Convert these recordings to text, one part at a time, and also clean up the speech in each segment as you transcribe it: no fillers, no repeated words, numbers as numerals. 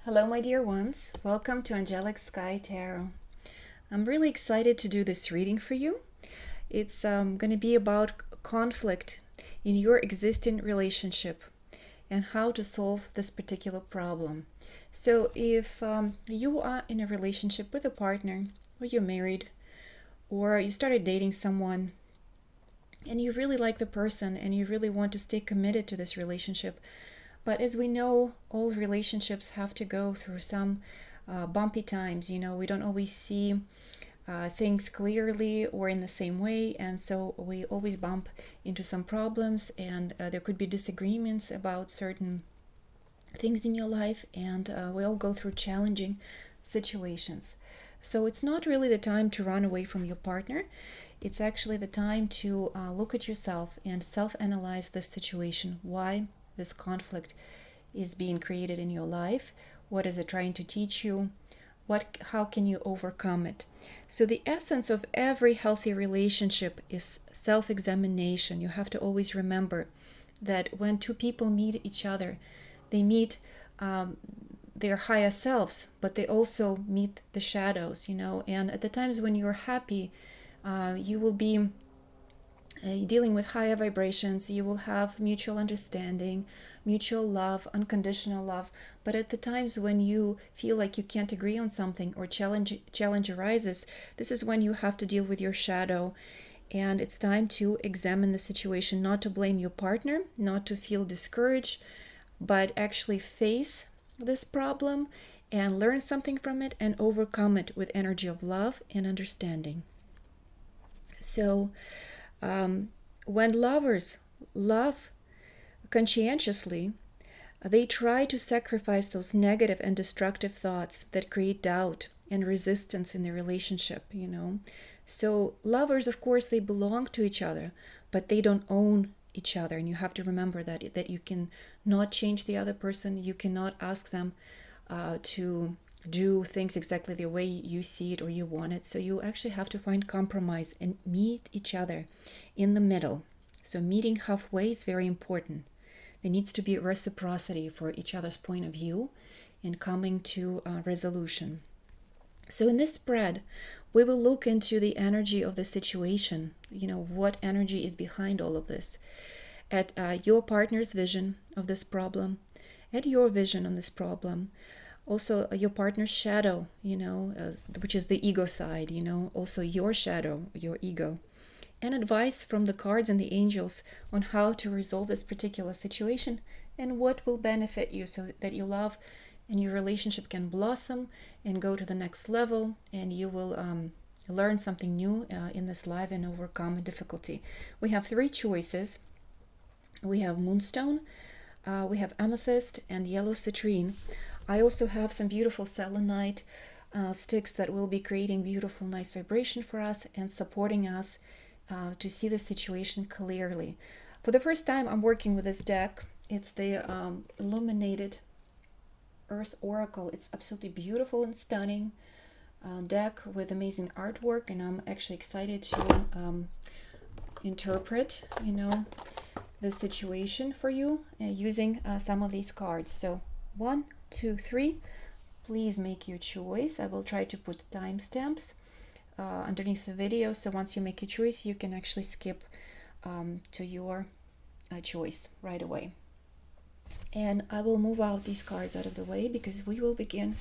Hello, my dear ones. Welcome to Angelic Sky Tarot. I'm really excited to do this reading for you. It's going to be about conflict in your existing relationship and how to solve this particular problem. So, if you are in a relationship with a partner, or you're married, or you started dating someone, and you really like the person and you really want to stay committed to this relationship, but as we know, all relationships have to go through some bumpy times. We don't always see things clearly or in the same way, and so we always bump into some problems, and there could be disagreements about certain things in your life, and we all go through challenging situations. So it's not really the time to run away from your partner. It's actually the time to look at yourself and self-analyze this situation. Why this conflict is being created in your life? What is it trying to teach you? How can you overcome it? So the essence of every healthy relationship is self-examination. You have to always remember that when two people meet each other, they meet their higher selves, but they also meet the shadows, and at the times when you're happy, you will be dealing with higher vibrations. You will have mutual understanding, mutual love, unconditional love. But at the times when you feel like you can't agree on something or challenge arises, this is when you have to deal with your shadow. And it's time to examine the situation, not to blame your partner, not to feel discouraged, but actually face this problem and learn something from it and overcome it with energy of love and understanding. So when lovers love conscientiously, they try to sacrifice those negative and destructive thoughts that create doubt and resistance in the relationship. So lovers, of course, they belong to each other, but they don't own each other. And you have to remember that you can not change the other person. You cannot ask them to do things exactly the way you see it or you want it. So you actually have to find compromise and meet each other in the middle. So meeting halfway is very important. There needs to be reciprocity for each other's point of view and coming to a resolution. So in this spread, we will look into the energy of the situation, what energy is behind all of this, at your partner's vision of this problem, at your vision on this problem, also your partner's shadow, which is the ego side, also your shadow, your ego, and advice from the cards and the angels on how to resolve this particular situation and what will benefit you so that your love and your relationship can blossom and go to the next level, and you will learn something new in this life and overcome a difficulty. We have three choices. We have moonstone, we have amethyst, and yellow citrine. I also have some beautiful selenite sticks that will be creating beautiful, nice vibration for us and supporting us to see the situation clearly. For the first time, I'm working with this deck. It's the Illuminated Earth Oracle. It's absolutely beautiful and stunning deck with amazing artwork, and I'm actually excited to interpret, the situation for you using some of these cards. So 1, 2, 3. Please make your choice. I will try to put timestamps underneath the video, so once you make your choice, you can actually skip to your choice right away. And I will move out these cards out of the way because we will begin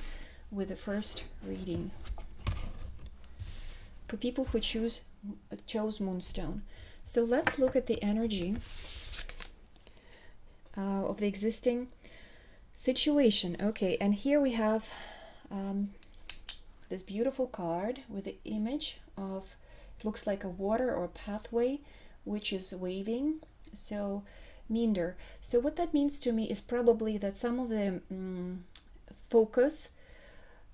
with the first reading. For people who chose Moonstone. So let's look at the energy of the existing situation. Okay, and here we have this beautiful card with the image of, it looks like a water or a pathway which is waving. So Minder. So what that means to me is probably that some of the focus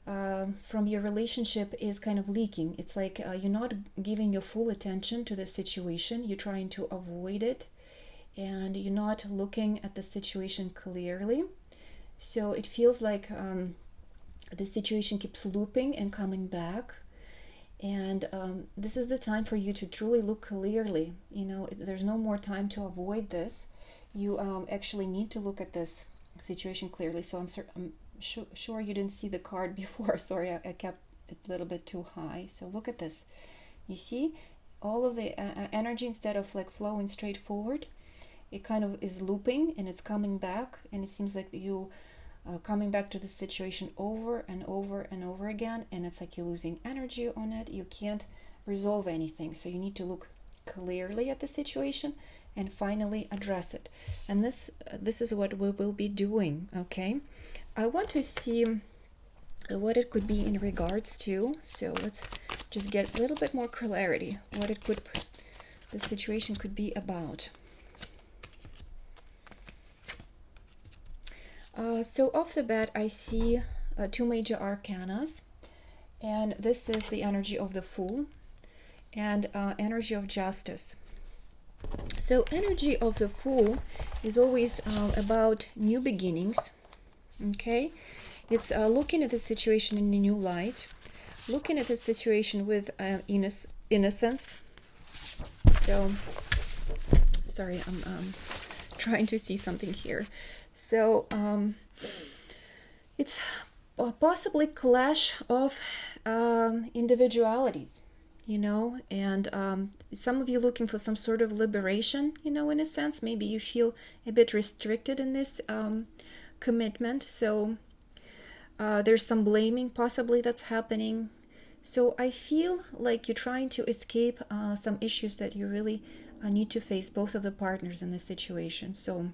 from your relationship is kind of leaking. It's like you're not giving your full attention to the situation. You're trying to avoid it, and you're not looking at the situation clearly. So it feels like the situation keeps looping and coming back. And this is the time for you to truly look clearly. There's no more time to avoid this. You actually need to look at this situation clearly. So I'm sure you didn't see the card before. Sorry, I kept it a little bit too high. So look at this. You see all of the energy, instead of like flowing straight forward, it kind of is looping and it's coming back, and it seems like you coming back to the situation over and over and over again, and it's like you're losing energy on it. You can't resolve anything, so you need to look clearly at the situation and finally address it. And this is what we will be doing. Okay, I want to see what it could be in regards to, so let's just get a little bit more clarity what the situation could be about. So off the bat, I see two major arcanas, and this is the energy of the Fool and energy of Justice. So energy of the Fool is always about new beginnings. Okay, it's looking at the situation in a new light, looking at the situation with innocence. So sorry, I'm trying to see something here. So it's possibly clash of individualities, and some of you looking for some sort of liberation, in a sense. Maybe you feel a bit restricted in this commitment. So there's some blaming possibly that's happening. So I feel like you're trying to escape some issues that you really need to face, both of the partners in this situation. So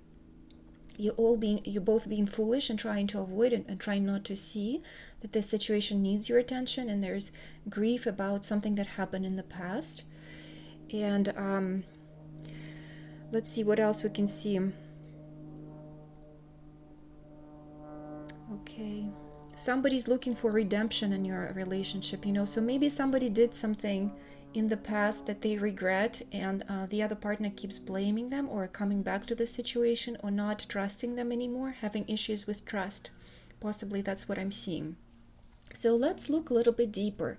you're both being foolish and trying to avoid it and trying not to see that this situation needs your attention, and there's grief about something that happened in the past. And let's see what else we can see. Okay, somebody's looking for redemption in your relationship, so maybe somebody did something in the past that they regret, and the other partner keeps blaming them or coming back to the situation or not trusting them anymore, having issues with trust. Possibly that's what I'm seeing. So let's look a little bit deeper,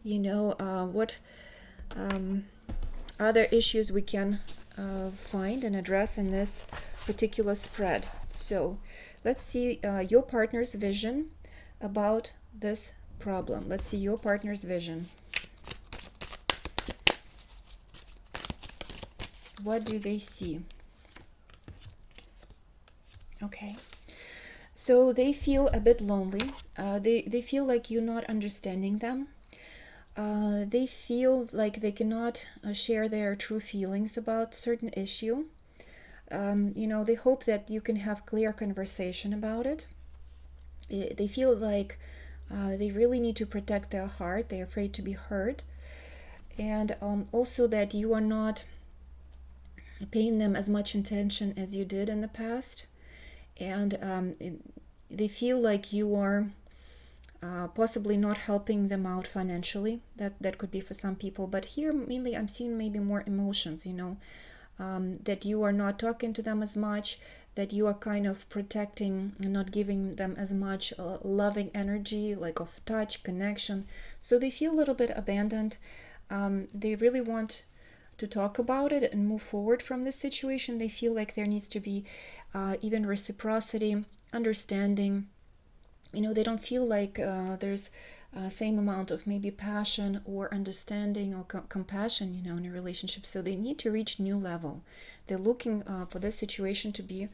what other issues we can find and address in this particular spread. So let's see your partner's vision about this problem. Let's see your partner's vision. What do they see? Okay, so they feel a bit lonely. They feel like you're not understanding them. They feel like they cannot share their true feelings about certain issue. They hope that you can have clear conversation about it. They feel like they really need to protect their heart. They're afraid to be hurt. And also that you are not paying them as much attention as you did in the past. And they feel like you are possibly not helping them out financially. That could be for some people. But here, mainly, I'm seeing maybe more emotions, that you are not talking to them as much, that you are kind of protecting and not giving them as much loving energy, like of touch, connection. So they feel a little bit abandoned. They really want to talk about it and move forward from this situation. They feel like there needs to be even reciprocity, understanding. They don't feel like there's same amount of maybe passion or understanding or compassion, in a relationship. So they need to reach new level. They're looking for this situation to be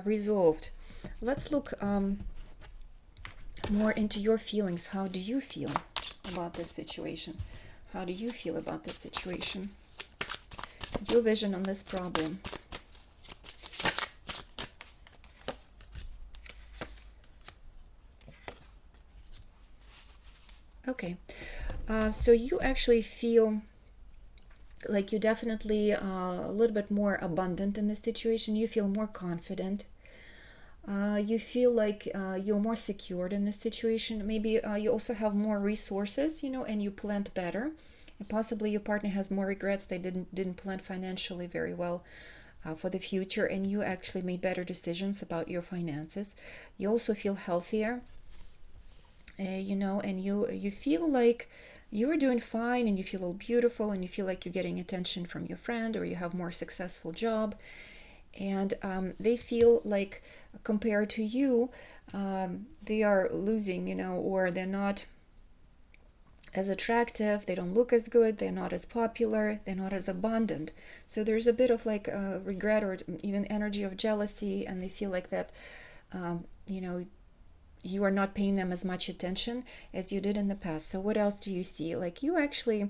resolved. Let's look more into your feelings. How do you feel about this situation? How do you feel about this situation? Your vision on this problem. Okay, so you actually feel like you definitely a little bit more abundant in this situation. You feel more confident. You feel like you're more secured in this situation. Maybe you also have more resources, and you planned better. And possibly your partner has more regrets. They didn't plan financially very well for the future, and you actually made better decisions about your finances. You also feel healthier, and you feel like you're doing fine, and you feel all beautiful, and you feel like you're getting attention from your friend, or you have more successful job. And they feel like, compared to you, they are losing, or they're not as attractive, they don't look as good, they're not as popular, they're not as abundant. So there's a bit of like regret or even energy of jealousy, and they feel like that, you are not paying them as much attention as you did in the past. So what else do you see? Like you actually,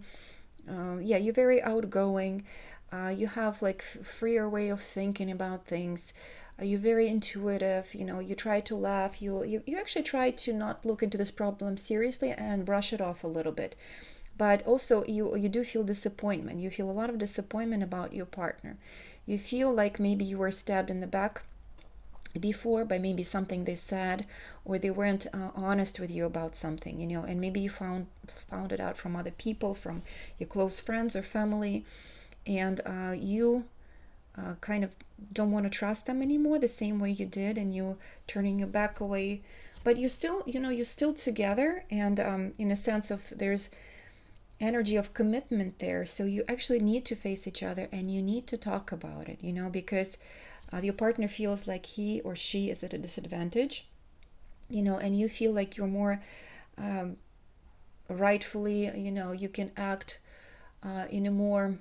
you're very outgoing. You have like freer way of thinking about things. You're very intuitive. You try to laugh. You actually try to not look into this problem seriously and brush it off a little bit. But also you do feel disappointment. You feel a lot of disappointment about your partner. You feel like maybe you were stabbed in the back before by maybe something they said, or they weren't honest with you about something, and maybe you found it out from other people, from your close friends or family, and you kind of don't want to trust them anymore the same way you did, and you turning your back away. But you still, you're still together, and in a sense of there's energy of commitment there. So you actually need to face each other, and you need to talk about it, because your partner feels like he or she is at a disadvantage, and you feel like you're more rightfully, you can act in a more,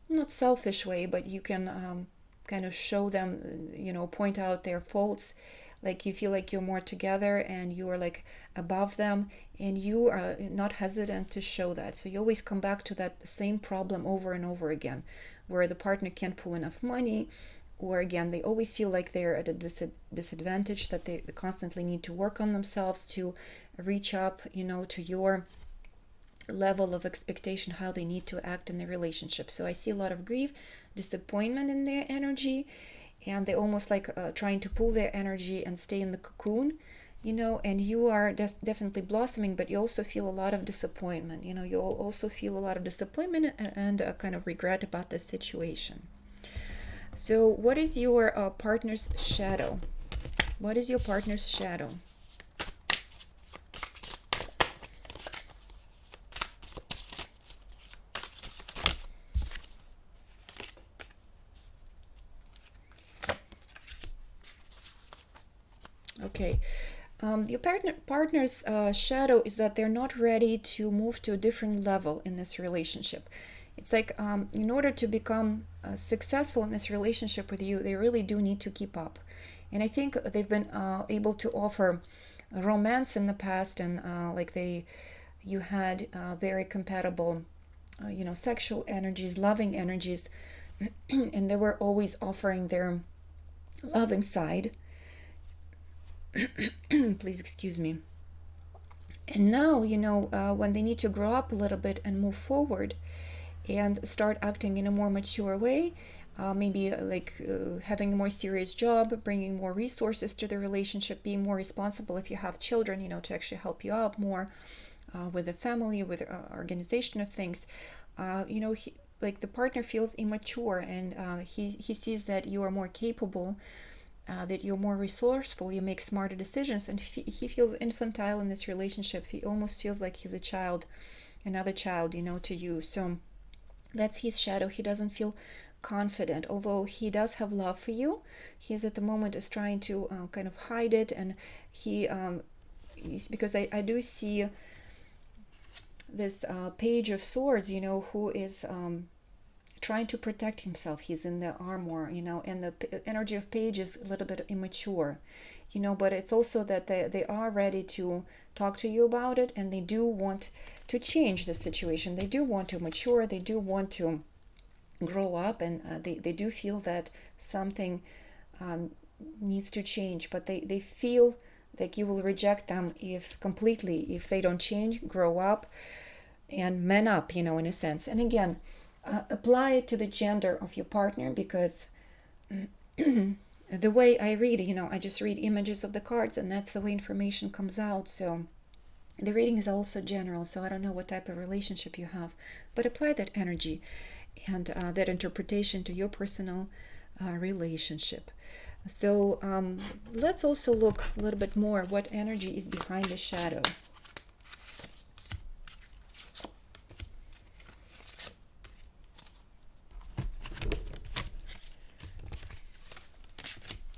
not selfish way, but you can kind of show them, point out their faults. Like you feel like you're more together and you are like above them, and you are not hesitant to show that. So you always come back to that same problem over and over again, where the partner can't pull enough money, or again, they always feel like they're at a disadvantage, that they constantly need to work on themselves to reach up, to your level of expectation, how they need to act in the relationship. So I see a lot of grief, disappointment in their energy, and they almost like trying to pull their energy and stay in the cocoon, and you are definitely blossoming, but you also feel a lot of disappointment. You'll also feel a lot of disappointment and a kind of regret about the situation. So what is your partner's shadow? What is your partner's shadow? Okay. Your partner's shadow is that they're not ready to move to a different level in this relationship. It's like in order to become successful in this relationship with you, they really do need to keep up. And I think they've been able to offer romance in the past, and you had very compatible, sexual energies, loving energies, and they were always offering their loving side. Please excuse me. And now, when they need to grow up a little bit and move forward and start acting in a more mature way, maybe having a more serious job, bringing more resources to the relationship, being more responsible if you have children, to actually help you out more with the family, with organization of things. The partner feels immature, and he sees that you are more capable, that you're more resourceful, you make smarter decisions, and he feels infantile in this relationship. He almost feels like he's a child, another child, to you. So that's his shadow. He doesn't feel confident, although he does have love for you. He's at the moment is trying to kind of hide it, and because I do see this Page of Swords, who is trying to protect himself. He's in the armor, and the energy of Page is a little bit immature, but it's also that they are ready to talk to you about it, and they do want to change the situation. They do want to mature, they do want to grow up, and they do feel that something needs to change, but they feel like you will reject them if they don't change, grow up, and man up, in a sense. And again, apply it to the gender of your partner, because the way I read, I just read images of the cards, and that's the way information comes out. So the reading is also general, so I don't know what type of relationship you have, but apply that energy and that interpretation to your personal relationship. So let's also look a little bit more what energy is behind the shadow.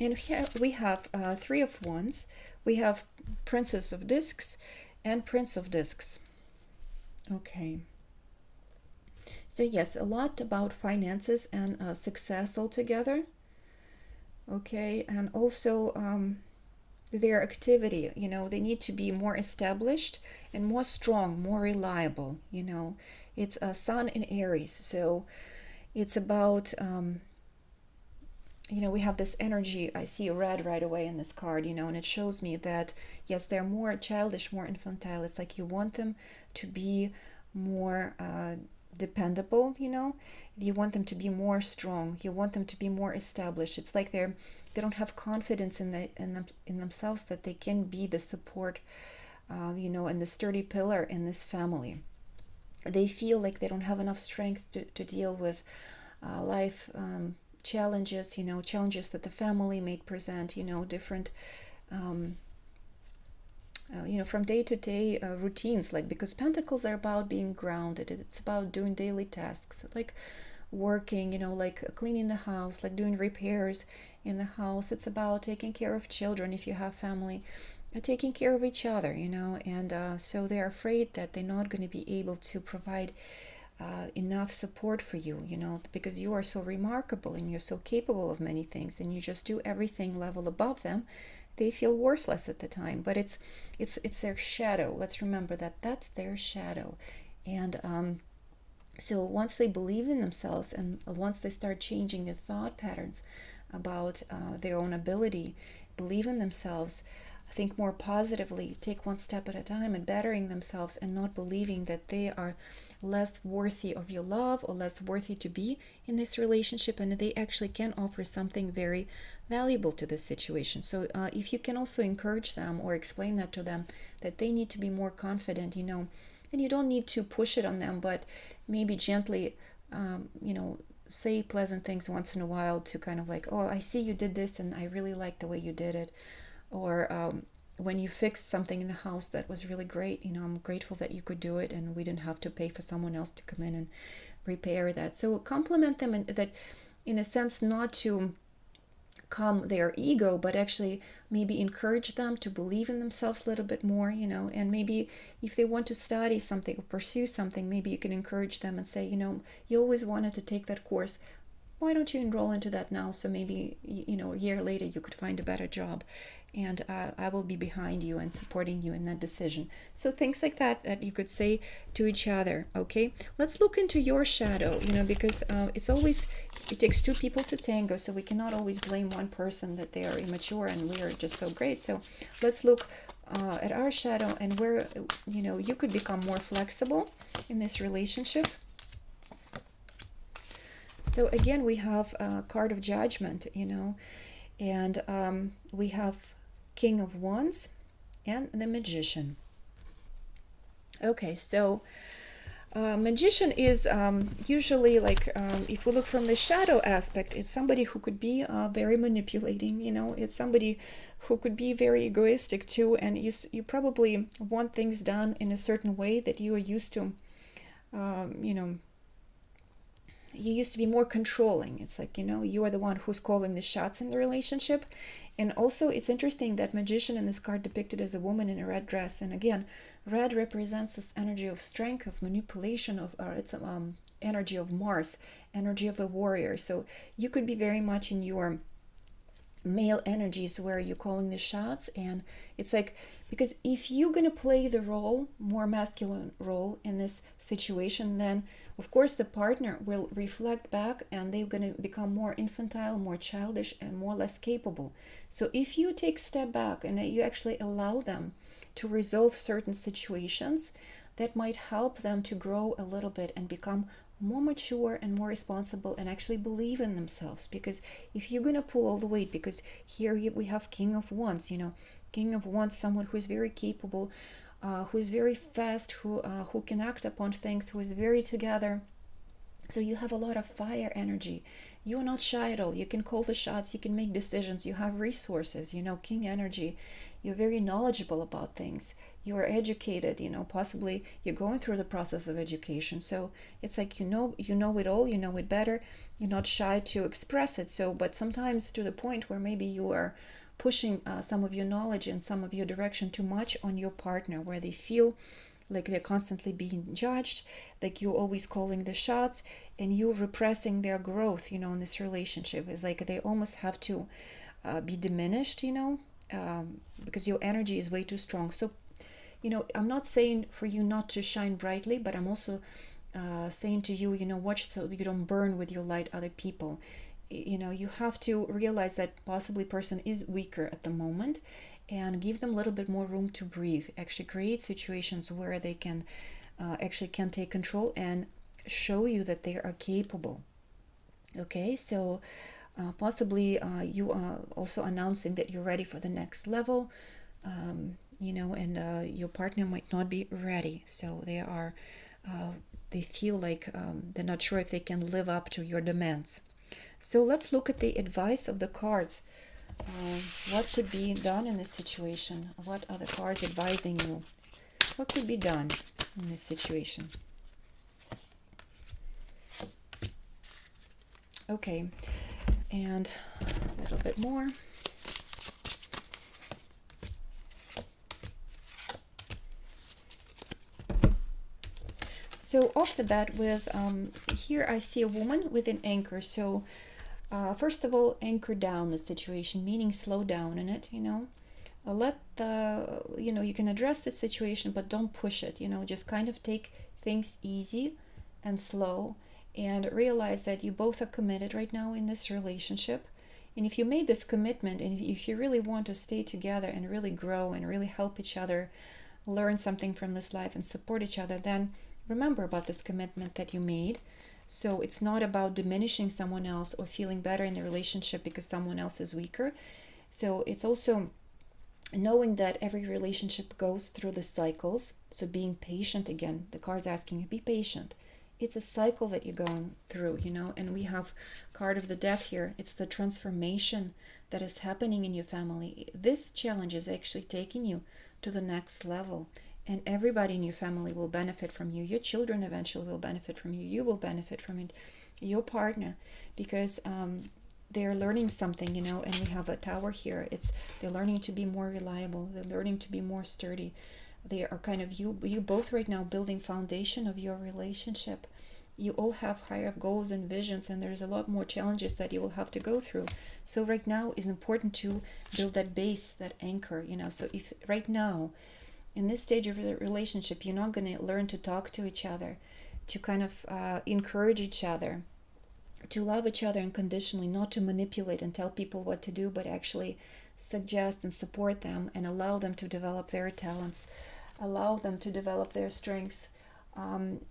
And here we have Three of Wands. We have Princess of Discs and Prince of Discs. Okay. So yes, a lot about finances and success altogether. Okay, and also their activity, they need to be more established and more strong, more reliable. It's a Sun in Aries, so it's about we have this energy. I see red right away in this card, and it shows me that yes, they're more childish, more infantile. It's like you want them to be more dependable. You want them to be more strong, you want them to be more established. It's like they don't have confidence in themselves that they can be the support and the sturdy pillar in this family. They feel like they don't have enough strength to deal with life challenges, challenges that the family may present, different from day to day routines, like, because pentacles are about being grounded. It's about doing daily tasks, like working, like cleaning the house, like doing repairs in the house. It's about taking care of children if you have family, taking care of each other, and so they're afraid that they're not going to be able to provide enough support for you, because you are so remarkable and you're so capable of many things, and you just do everything level above them. They feel worthless at the time, but it's their shadow. Let's remember that that's their shadow. And so once they believe in themselves, and once they start changing their thought patterns about their own ability, believe in themselves, think more positively, take one step at a time and bettering themselves, and not believing that they are less worthy of your love or less worthy to be in this relationship, and they actually can offer something very valuable to this situation. So if you can also encourage them or explain that to them, that they need to be more confident, and you don't need to push it on them, but maybe gently say pleasant things once in a while to kind of like, oh, I see you did this and I really like the way you did it. Or when you fixed something in the house that was really great, I'm grateful that you could do it and we didn't have to pay for someone else to come in and repair that. So compliment them, and that, in a sense, not to calm their ego, but actually maybe encourage them to believe in themselves a little bit more, and maybe if they want to study something or pursue something, maybe you can encourage them and say, you always wanted to take that course. Why don't you enroll into that now? So maybe, a year later you could find a better job, and I will be behind you and supporting you in that decision. So things like that you could say to each other. Okay, let's look into your shadow, because it takes two people to tango, so we cannot always blame one person that they are immature and we are just so great. So let's look at our shadow and where, you could become more flexible in this relationship. So again, we have a card of Judgment, and we have King of Wands and the Magician. Okay, so Magician is usually like, if we look from the shadow aspect, it's somebody who could be very manipulating, it's somebody who could be very egoistic too, and you probably want things done in a certain way that you are used to, you used to be more controlling. It's like, you are the one who's calling the shots in the relationship. And also it's interesting that Magician in this card depicted as a woman in a red dress. And again, red represents this energy of strength, of manipulation, it's energy of Mars, energy of the warrior. So you could be very much in your male energies where you're calling the shots. And it's like, because if you're going to play the role, more masculine role in this situation, then of course the partner will reflect back and they're going to become more infantile, more childish, and more less capable. So if you take a step back and you actually allow them to resolve certain situations, that might help them to grow a little bit and become more mature and more responsible and actually believe in themselves. Because if you're going to pull all the weight, because here we have King of Wands, King of Wands, someone who is very capable, who is very fast, who can act upon things, who is very together. So you have a lot of fire energy. You are not shy at all. You can call the shots, you can make decisions, you have resources, King energy. You're very knowledgeable about things. you are educated, possibly you're going through the process of education. So it's like, you know it all, you know it better. You're not shy to express it. So, but sometimes to the point where maybe you are pushing some of your knowledge and some of your direction too much on your partner, where they feel like they're constantly being judged, like you're always calling the shots, and you're repressing their growth, in this relationship. It's like they almost have to be diminished, because your energy is way too strong. So, I'm not saying for you not to shine brightly, but I'm also saying to you, watch so you don't burn with your light other people. You have to realize that possibly person is weaker at the moment, and give them a little bit more room to breathe. Actually create situations where they can take control and show you that they are capable. Okay, so possibly you are also announcing that you're ready for the next level, and your partner might not be ready. So they feel like they're not sure if they can live up to your demands. So let's look at the advice of the cards. What could be done in this situation? What are the cards advising you? What could be done in this situation? Okay, and a little bit more. So off the bat with, here I see a woman with an anchor. So first of all, anchor down the situation, meaning slow down in it, let the, you can address the situation, but don't push it, just kind of take things easy and slow, and realize that you both are committed right now in this relationship. And if you made this commitment, and if you really want to stay together and really grow and really help each other learn something from this life and support each other, then remember about this commitment that you made. So it's not about diminishing someone else or feeling better in the relationship because someone else is weaker. So it's also knowing that every relationship goes through the cycles. So being patient, again, the card's asking you, be patient. It's a cycle that you're going through, and we have card of the death here. It's the transformation that is happening in your family. This challenge is actually taking you to the next level. And everybody in your family will benefit from you. Your children eventually will benefit from you. You will benefit from it. Your partner, because they're learning something, and we have a tower here. They're learning to be more reliable. They're learning to be more sturdy. They are kind of, you both right now building foundation of your relationship. You all have higher goals and visions, and there's a lot more challenges that you will have to go through. So right now is important to build that base, that anchor, So if right now, in this stage of the relationship, you're not going to learn to talk to each other, to kind of encourage each other, to love each other unconditionally, not to manipulate and tell people what to do, but actually suggest and support them and allow them to develop their talents, allow them to develop their strengths.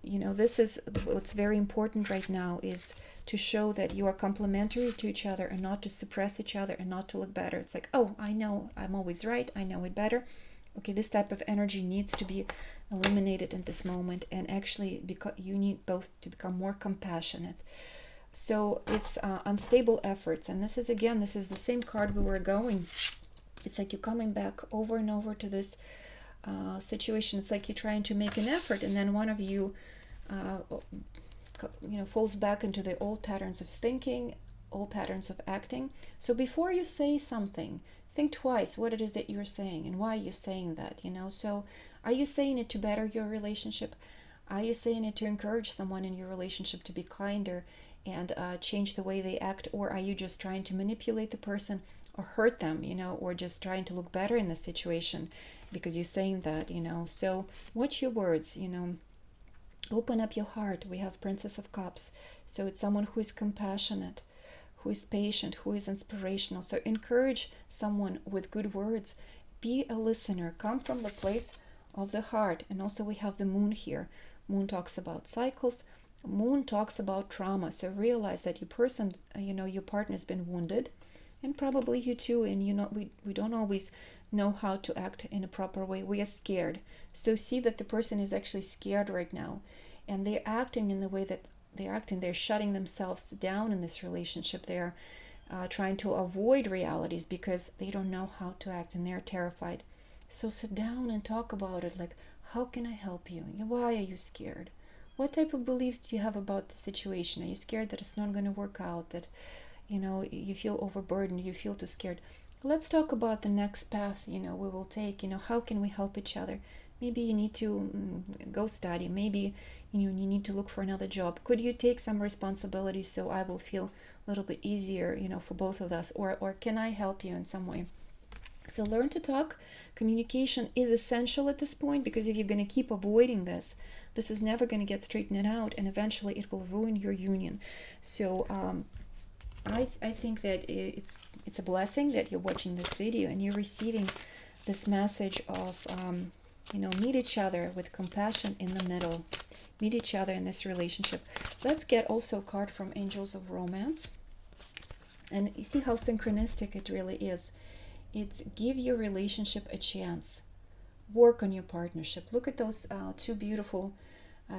This is what's very important right now, is to show that you are complementary to each other and not to suppress each other and not to look better. It's like, oh, I know I'm always right. I know it better. Okay, this type of energy needs to be eliminated in this moment, and actually because you need both to become more compassionate. So it's unstable efforts, and this is the same card we were going. It's like you're coming back over and over to this situation. It's like you're trying to make an effort, and then one of you falls back into the old patterns of thinking, old patterns of acting. So before you say something, think twice what it is that you're saying and why you're saying that, So are you saying it to better your relationship? Are you saying it to encourage someone in your relationship to be kinder and change the way they act? Or are you just trying to manipulate the person or hurt them, or just trying to look better in the situation because you're saying that, So watch your words, Open up your heart. We have Princess of Cups. So it's someone who is compassionate, who is patient, who is inspirational. So encourage someone with good words. Be a listener. Come from the place of the heart. And also we have the moon here. Moon talks about cycles. Moon talks about trauma. So realize that your person, your partner has been wounded, and probably you too. And we don't always know how to act in a proper way. We are scared. So see that the person is actually scared right now, and they're acting in the way that they're shutting themselves down in this relationship. They're trying to avoid realities because they don't know how to act, and they're terrified. So sit down and talk about it. Like, how can I help you? Why are you scared? What type of beliefs do you have about the situation? Are you scared that it's not going to work out, that you feel overburdened, you feel too scared? Let's talk about the next path we will take. How can we help each other? Maybe you need to go study. Maybe you need to look for another job. Could you take some responsibility so I will feel a little bit easier for both of us? Or can I help you in some way? So learn to talk. Communication is essential at this point, because if you're going to keep avoiding this is never going to get straightened out, and eventually it will ruin your union. So I think that it's a blessing that you're watching this video and you're receiving this message of meet each other with compassion in the middle. Meet each other in this relationship. Let's get also a card from Angels of Romance. And you see how synchronistic it really is. It's give your relationship a chance. Work on your partnership. Look at those two beautiful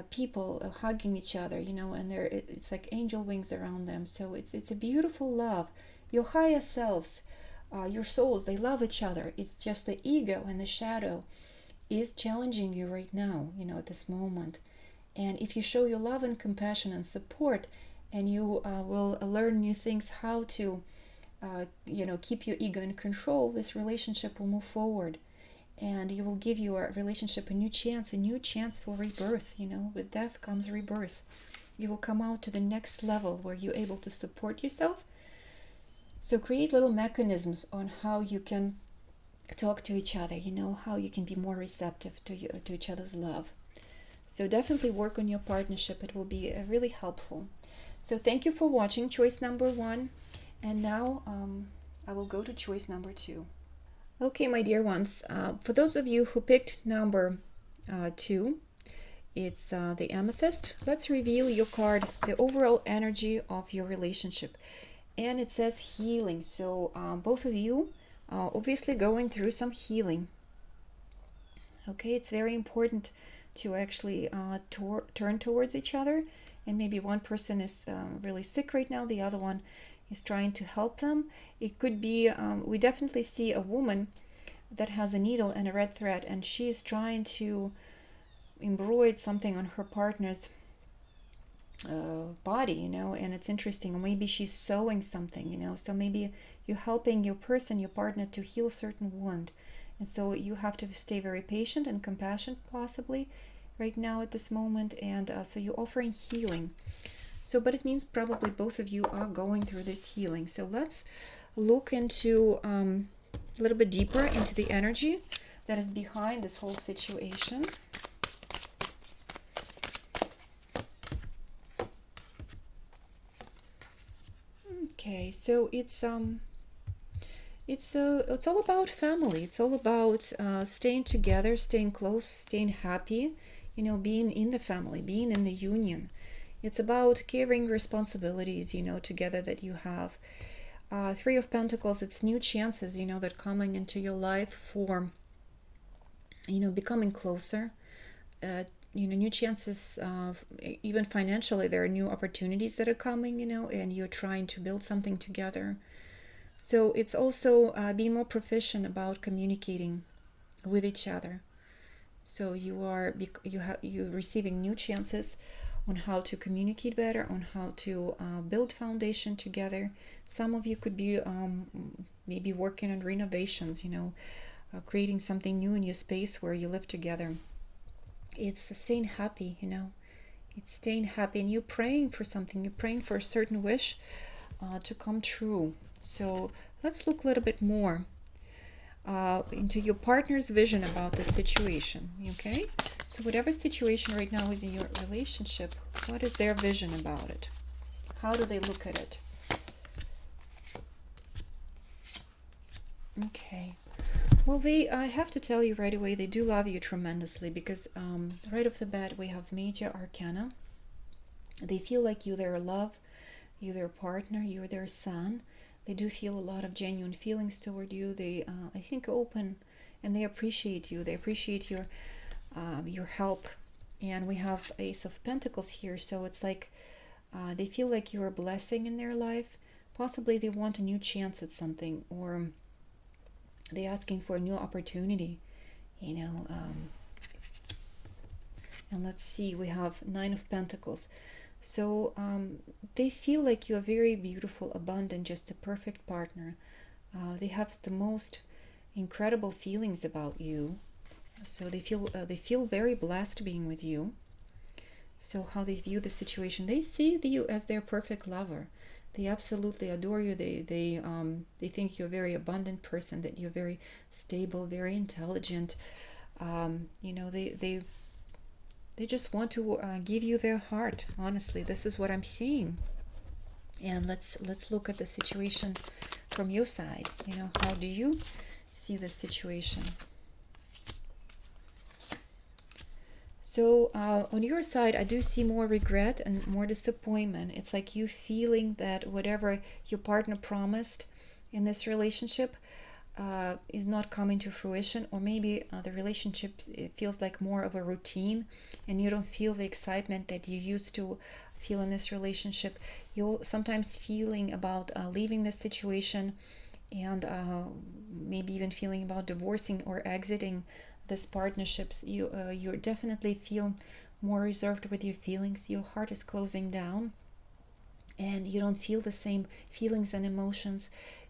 people hugging each other, and it's like angel wings around them. So it's a beautiful love. Your higher selves, your souls, they love each other. It's just the ego and the shadow is challenging you right now, at this moment. And if you show your love and compassion and support, and you will learn new things, how to keep your ego in control, this relationship will move forward. And you will give your relationship a new chance for rebirth. With death comes rebirth. You will come out to the next level where you're able to support yourself. So create little mechanisms on how you can talk to each other, how you can be more receptive to each other's love. So definitely work on your partnership. It will be really helpful. So thank you for watching choice number 1. And now I will go to choice number 2. Okay, my dear ones, for those of you who picked number 2, it's the amethyst. Let's reveal your card, the overall energy of your relationship. And it says healing. So both of you are obviously going through some healing. Okay, it's very important to actually turn towards each other. And maybe one person is really sick right now, the other one is trying to help them. It could be, we definitely see a woman that has a needle and a red thread, and she is trying to embroider something on her partner's body, and it's interesting. Or maybe she's sewing something, so maybe you're helping your partner to heal a certain wound. And so you have to stay very patient and compassionate possibly right now at this moment. And so you're offering healing. So, but it means probably both of you are going through this healing. So let's look into a little bit deeper into the energy that is behind this whole situation. Okay, so it's all about family. It's all about staying together, staying close, staying happy, being in the family, being in the union. It's about carrying responsibilities, together that you have. 3 of Pentacles, it's new chances, that coming into your life for, becoming closer. New chances, even financially, there are new opportunities that are coming, and you're trying to build something together. So it's also being more proficient about communicating with each other. So you're receiving new chances on how to communicate better, on how to build foundation together. Some of you could be maybe working on renovations, creating something new in your space where you live together. It's staying happy, it's staying happy, and you're praying for something. You're praying for a certain wish to come true. So let's look a little bit more into your partner's vision about the situation. Okay, so whatever situation right now is in your relationship, what is their vision about it? How do they look at it? Okay, well, I have to tell you right away, they do love you tremendously, because right off the bat we have major arcana. They feel like you're their love, you're their partner, you're their son. They do feel a lot of genuine feelings toward you. They, I think, open, and they appreciate you. They appreciate your help. And we have Ace of Pentacles here, so it's like they feel like you're a blessing in their life. Possibly they want a new chance at something, or they're asking for a new opportunity. you know. And let's see, we have Nine of Pentacles. So they feel like you're very beautiful, abundant, just a perfect partner. They have the most incredible feelings about you. So they feel very blessed being with you. So how they view the situation, they see you as their perfect lover. They absolutely adore you. They think you're a very abundant person, that you're very stable, very intelligent. You know, they just want to give you their heart. Honestly, this is what I'm seeing. And let's look at the situation from your side. You know, how do you see the situation? So on your side, I do see more regret and more disappointment. It's like you feeling that whatever your partner promised in this relationship is not coming to fruition, or maybe the relationship, it feels like more of a routine, and you don't feel the excitement that you used to feel in this relationship. You're sometimes feeling about leaving this situation, and maybe even feeling about divorcing or exiting this partnerships. You definitely feel more reserved with your feelings. Your heart is closing down, and you don't feel the same feelings and emotions.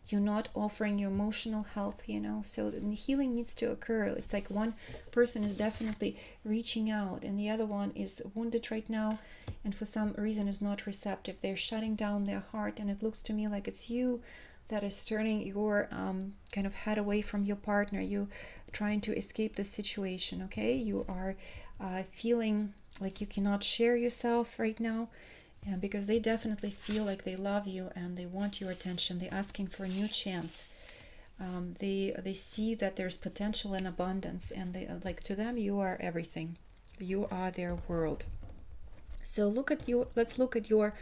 You're not offering your emotional help, you know. So the healing needs to occur. It's like one person is definitely reaching out, and the other one is wounded right now, and for some reason is not receptive. They're shutting down their heart, and it looks to me like it's you that is turning your kind of head away from your partner. You trying to escape the situation. Okay, you are feeling like you cannot share yourself right now. And because they definitely feel like they love you and they want your attention, they're asking for a new chance. They see that there's potential and abundance, and they like, to them you are everything. You are their world. So let's look at your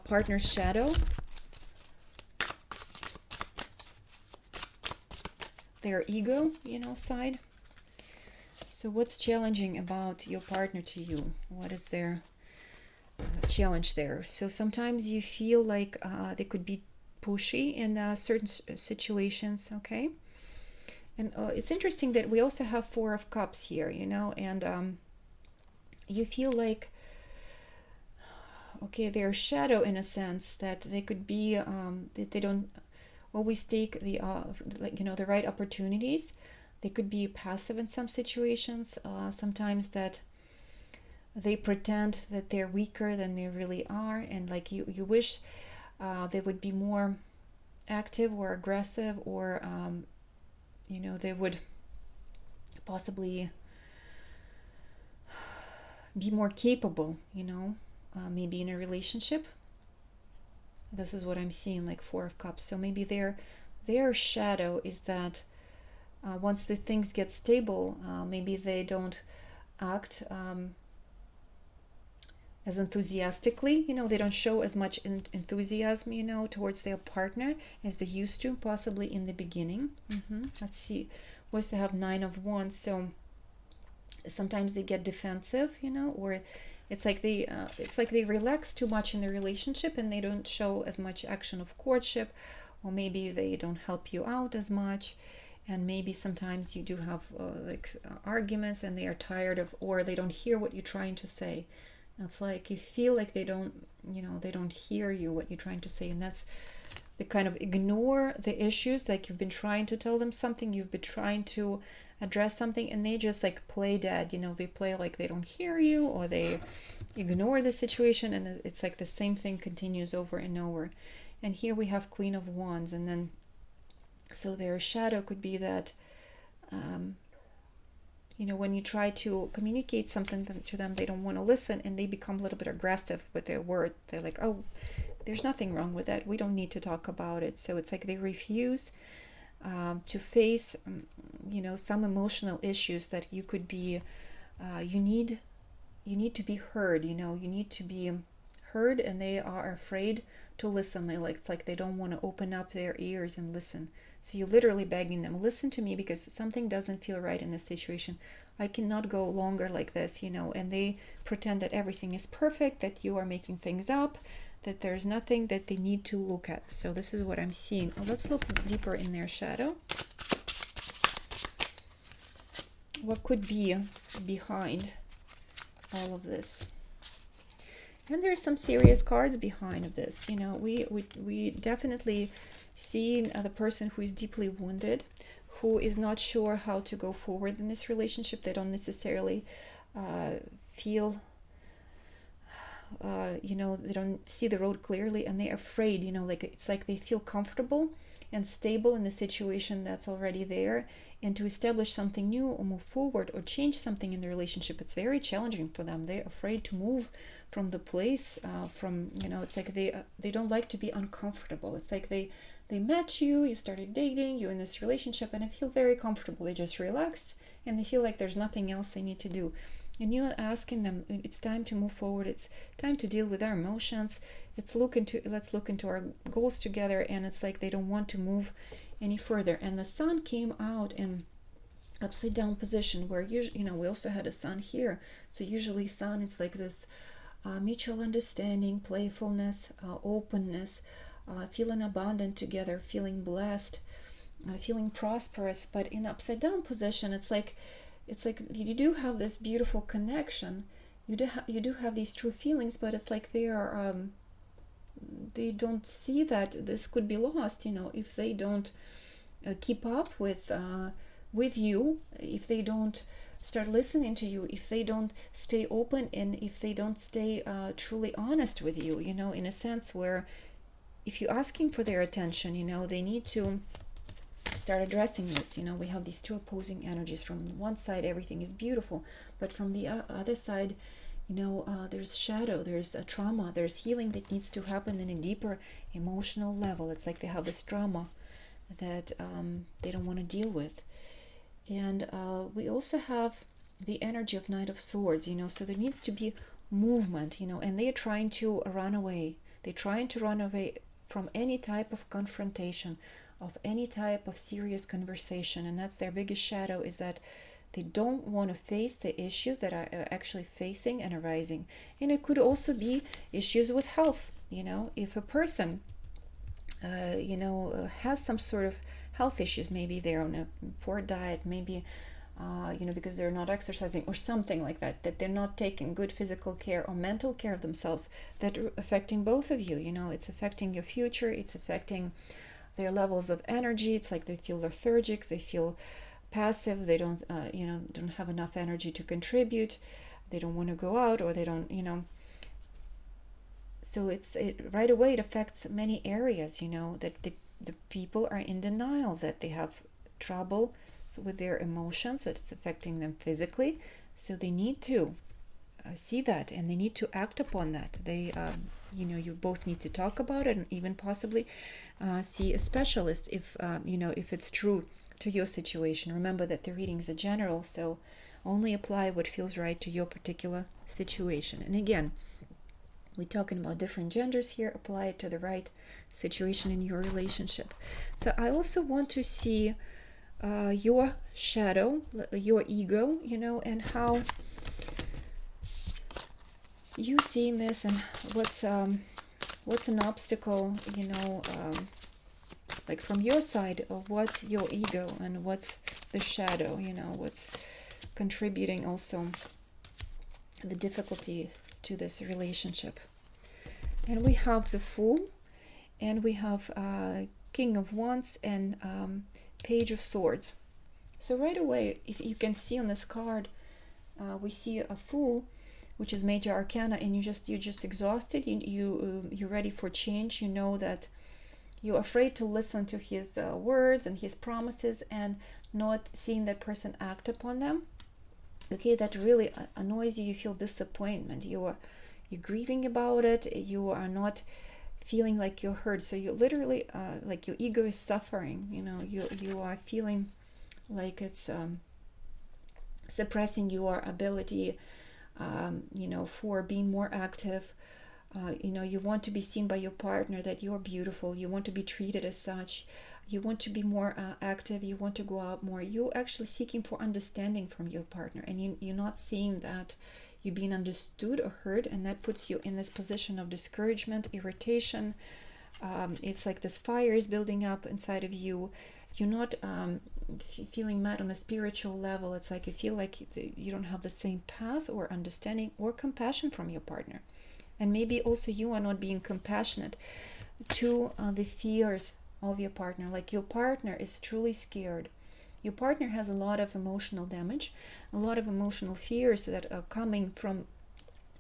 partner's shadow. Their ego, you know, side. So what's challenging about your partner to you? What is their challenge there? So sometimes you feel like they could be pushy in certain situations. Okay, and it's interesting that we also have Four of Cups here, you know, and you feel like, okay, they're shadow in a sense, that they could be that they don't always take the like, you know, the right opportunities. They could be passive in some situations. Sometimes that they pretend that they're weaker than they really are, and like you wish they would be more active or aggressive, or you know, they would possibly be more capable, you know, maybe in a relationship. This is what I'm seeing, like Four of Cups. So maybe their shadow is that once the things get stable, maybe they don't act as enthusiastically, you know, they don't show as much enthusiasm, you know, towards their partner as they used to, possibly in the beginning. Let's see, we also have Nine of Wands. So sometimes they get defensive, you know, or it's like they relax too much in the relationship, and they don't show as much action of courtship, or maybe they don't help you out as much. And maybe sometimes you do have arguments, and they are tired of, or they don't hear what you're trying to say. It's like you feel like they don't, you know, they don't hear you, what you're trying to say. And that's, they kind of ignore the issues. Like you've been trying to tell them something, you've been trying to address something, and they just like play dead, you know, they play like they don't hear you, or they ignore the situation, and it's like the same thing continues over and over. And here we have Queen of Wands, and then so their shadow could be that you know, when you try to communicate something to them, they don't want to listen, and they become a little bit aggressive with their word. They're like, oh, there's nothing wrong with that, we don't need to talk about it. So it's like they refuse to face you know, some emotional issues that you could be you need to be heard, you know, you need to be heard, and they are afraid to listen. They like, it's like they don't want to open up their ears and listen. So you're literally begging them, listen to me, because something doesn't feel right in this situation. I cannot go longer like this, you know. And they pretend that everything is perfect, that you are making things up, that there's nothing that they need to look at. So this is what I'm seeing. Let's look deeper in their shadow. what could be behind all of this. And there's some serious cards behind of this. You know, we definitely see the person who is deeply wounded, who is not sure how to go forward in this relationship. They don't necessarily feel, you know, they don't see the road clearly, and they're afraid, you know, like it's like they feel comfortable and stable in the situation that's already there, and to establish something new or move forward or change something in the relationship, it's very challenging for them. They're afraid to move from the place, from, you know, it's like they don't like to be uncomfortable. It's like they met you, you started dating, you're in this relationship, and they feel very comfortable. They just relaxed, and they feel like there's nothing else they need to do. And you're asking them, it's time to move forward. It's time to deal with our emotions. Let's look into our goals together. And it's like they don't want to move any further. And the sun came out in upside down position, where usually, you know, we also had a sun here. So usually sun, it's like this mutual understanding, playfulness, openness, feeling abundant together, feeling blessed, feeling prosperous. But in upside down position, it's like you do have this beautiful connection. You do have these true feelings, but it's like they don't see that this could be lost. You know, if they don't keep up with you, if they don't start listening to you, if they don't stay open, and if they don't stay truly honest with you. You know, in a sense where if you're asking for their attention, you know, they need to start addressing this. You know, we have these two opposing energies. From one side, everything is beautiful, but from the other side, you know, there's shadow, there's a trauma, there's healing that needs to happen in a deeper emotional level. It's like they have this trauma that they don't want to deal with. And we also have the energy of Knight of Swords, you know, so there needs to be movement, you know, and they're trying to run away. They're trying to run away from any type of confrontation, of any type of serious conversation. And that's their biggest shadow, is that they don't want to face the issues that are actually facing and arising. And it could also be issues with health. You know, if a person you know, has some sort of health issues, maybe they're on a poor diet, maybe you know, because they're not exercising or something like that, that they're not taking good physical care or mental care of themselves, that are affecting both of you. You know, it's affecting your future, it's affecting their levels of energy. It's like they feel lethargic, they feel passive, they don't you know, don't have enough energy to contribute, they don't want to go out, or they don't, you know. So it right away, it affects many areas, you know, that the people are in denial, that they have trouble with their emotions, that it's affecting them physically. So they need to see that, and they need to act upon that. They you know, you both need to talk about it, and even possibly see a specialist if you know, if it's true to your situation. Remember that the readings are general, so only apply what feels right to your particular situation. And again, we're talking about different genders here. Apply it to the right situation in your relationship. So I also want to see your shadow, your ego, you know, and how you seeing this, and what's an obstacle, you know, like from your side, of what your ego, and what's the shadow, you know, what's contributing also the difficulty to this relationship. And we have the Fool, and we have King of Wands, and Page of Swords. So right away, if you can see on this card, we see a Fool, which is major arcana, and you're just exhausted. You're ready for change. You know that you're afraid to listen to his words and his promises, and not seeing that person act upon them. Okay, that really annoys you. You feel disappointment. You're grieving about it. You are not feeling like you're heard. So you literally like your ego is suffering. You know, you are feeling like it's suppressing your ability, you know, for being more active. You know, you want to be seen by your partner that you're beautiful. You want to be treated as such. You want to be more active. You want to go out more. You're actually seeking for understanding from your partner, and you're not seeing that you're being understood or heard, and that puts you in this position of discouragement, irritation. It's like this fire is building up inside of you, you're not feeling met on a spiritual level. It's like you feel like you don't have the same path or understanding or compassion from your partner. And maybe also you are not being compassionate to the fears of your partner. Like your partner is truly scared. Your partner has a lot of emotional damage, a lot of emotional fears that are coming from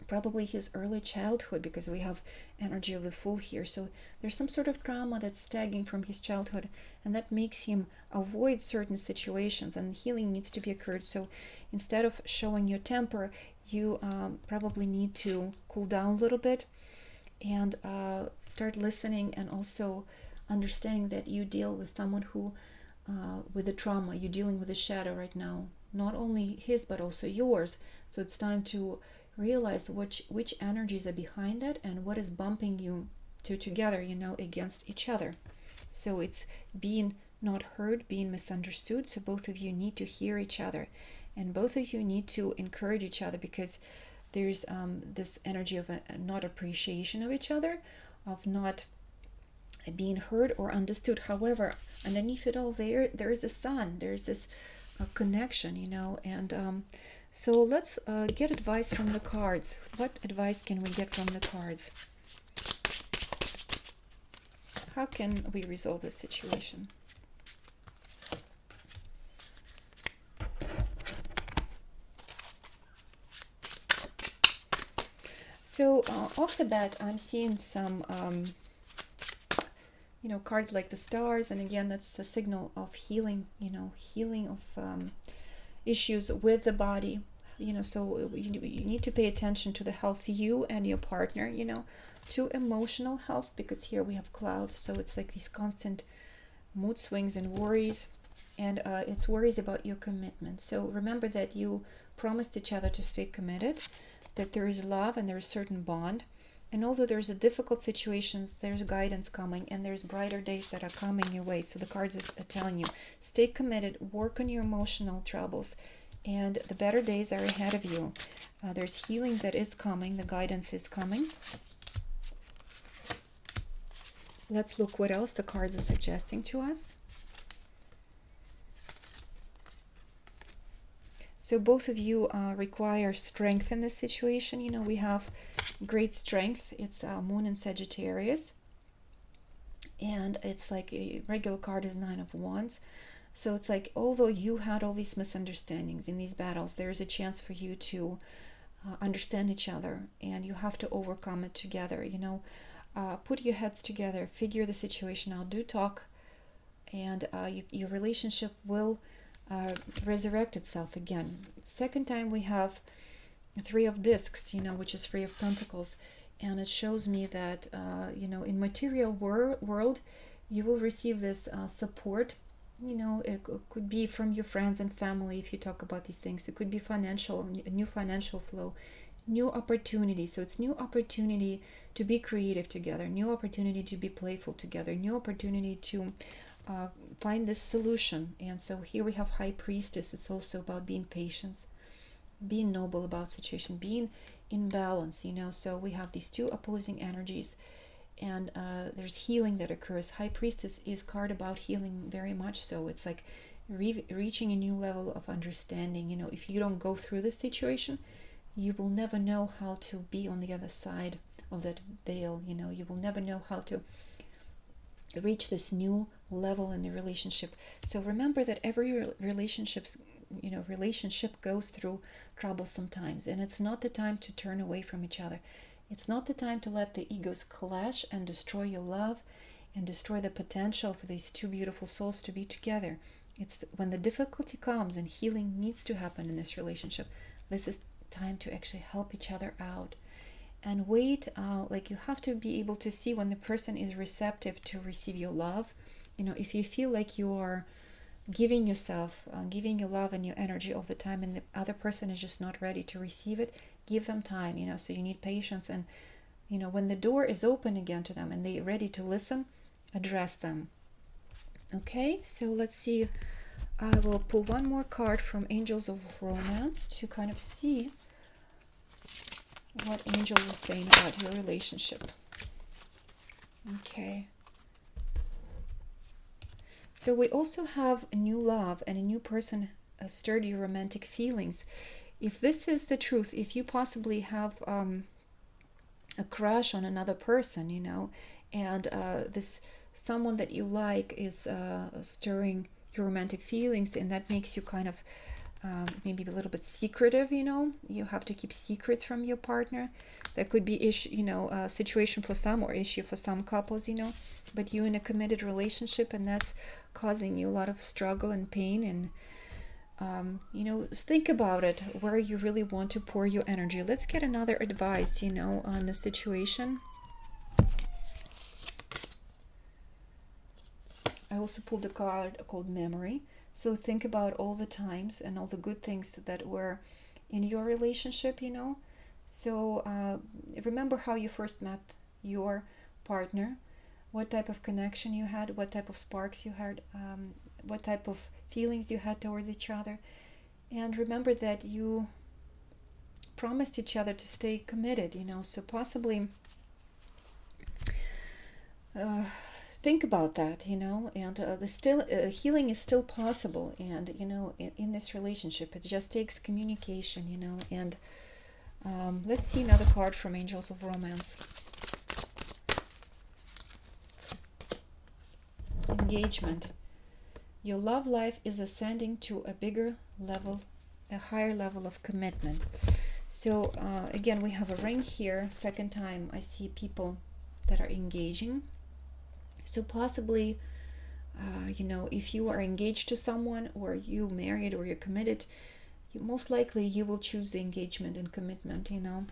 probably his early childhood, because we have energy of the Fool here. So there's some sort of trauma that's tagging from his childhood, and that makes him avoid certain situations, and healing needs to be occurred. So instead of showing your temper, you probably need to cool down a little bit and start listening, and also understanding that you deal with someone who with the trauma. You're dealing with a shadow right now, not only his but also yours. So it's time to realize which energies are behind that and what is bumping you two together, against each other. So it's being not heard, being misunderstood. So both of you need to hear each other, and both of you need to encourage each other, because there's this energy of not appreciation of each other, of not being heard or understood. However, underneath it all, there is a sun, there's this connection, and so let's get advice from the cards. What advice can we get from the cards? How can we resolve this situation? So off the bat, I'm seeing some cards like the stars, and again, that's the signal of healing, healing of issues with the body, so you need to pay attention to the health, you and your partner, to emotional health, because here we have clouds. So it's like these constant mood swings and worries, and it's worries about your commitment. So remember that you promised each other to stay committed, that there is love and there is certain bond. And although there's a difficult situations, there's guidance coming, and there's brighter days that are coming your way. So the cards are telling you, stay committed, work on your emotional troubles, and the better days are ahead of you. There's healing that is coming, the guidance is coming. Let's look what else the cards are suggesting to us. So both of you require strength in this situation. We have great strength. It's Moon in Sagittarius, and it's like a regular card is Nine of Wands. So it's like, although you had all these misunderstandings in these battles, there's a chance for you to understand each other, and you have to overcome it together. Put your heads together, figure the situation out, do talk, and your relationship will resurrect itself again. Second time we have Three of Discs, which is Three of Pentacles, and it shows me that in material world you will receive this support. It could be from your friends and family if you talk about these things. It could be financial, a new financial flow, new opportunity. So it's new opportunity to be creative together, new opportunity to be playful together, new opportunity to find this solution. And so here we have High Priestess. It's also about being patient, being noble about situation, being in balance, so we have these two opposing energies, and there's healing that occurs. High Priestess is card about healing very much so. It's like reaching a new level of understanding. If you don't go through this situation, you will never know how to be on the other side of that veil. You will never know how to reach this new level in the relationship. So remember that every relationship goes through trouble sometimes, and it's not the time to turn away from each other. It's not the time to let the egos clash and destroy your love and destroy the potential for these two beautiful souls to be together. It's when the difficulty comes and healing needs to happen in this relationship, this is time to actually help each other out. And wait, like you have to be able to see when the person is receptive to receive your love. If you feel like you are giving yourself, giving your love and your energy all the time, and the other person is just not ready to receive it, give them time, so you need patience. And, when the door is open again to them and they're ready to listen, address them. Okay, so let's see. I will pull one more card from Angels of Romance to kind of see what Angel is saying about your relationship. Okay. So we also have a new love and a new person stirred your romantic feelings. If this is the truth, if you possibly have a crush on another person, and this someone that you like is stirring your romantic feelings, and that makes you kind of maybe a little bit secretive, you have to keep secrets from your partner. That could be a situation for some, or issue for some couples, but you're in a committed relationship, and that's causing you a lot of struggle and pain. And think about it, where you really want to pour your energy. Let's get another advice, on the situation. I also pulled a card called Memory. So think about all the times and all the good things that were in your relationship, So remember how you first met your partner, what type of connection you had, what type of sparks you had, what type of feelings you had towards each other. And remember that you promised each other to stay committed, So possibly think about that, and the healing is still possible. And, in this relationship, it just takes communication, and let's see another card from Angels of Romance. Engagement. Your love life is ascending to a bigger level, a higher level of commitment. So again, we have a ring here. Second time I see people that are engaging. So possibly, if you are engaged to someone, or you married, or you're committed, most likely you will choose the engagement and commitment, And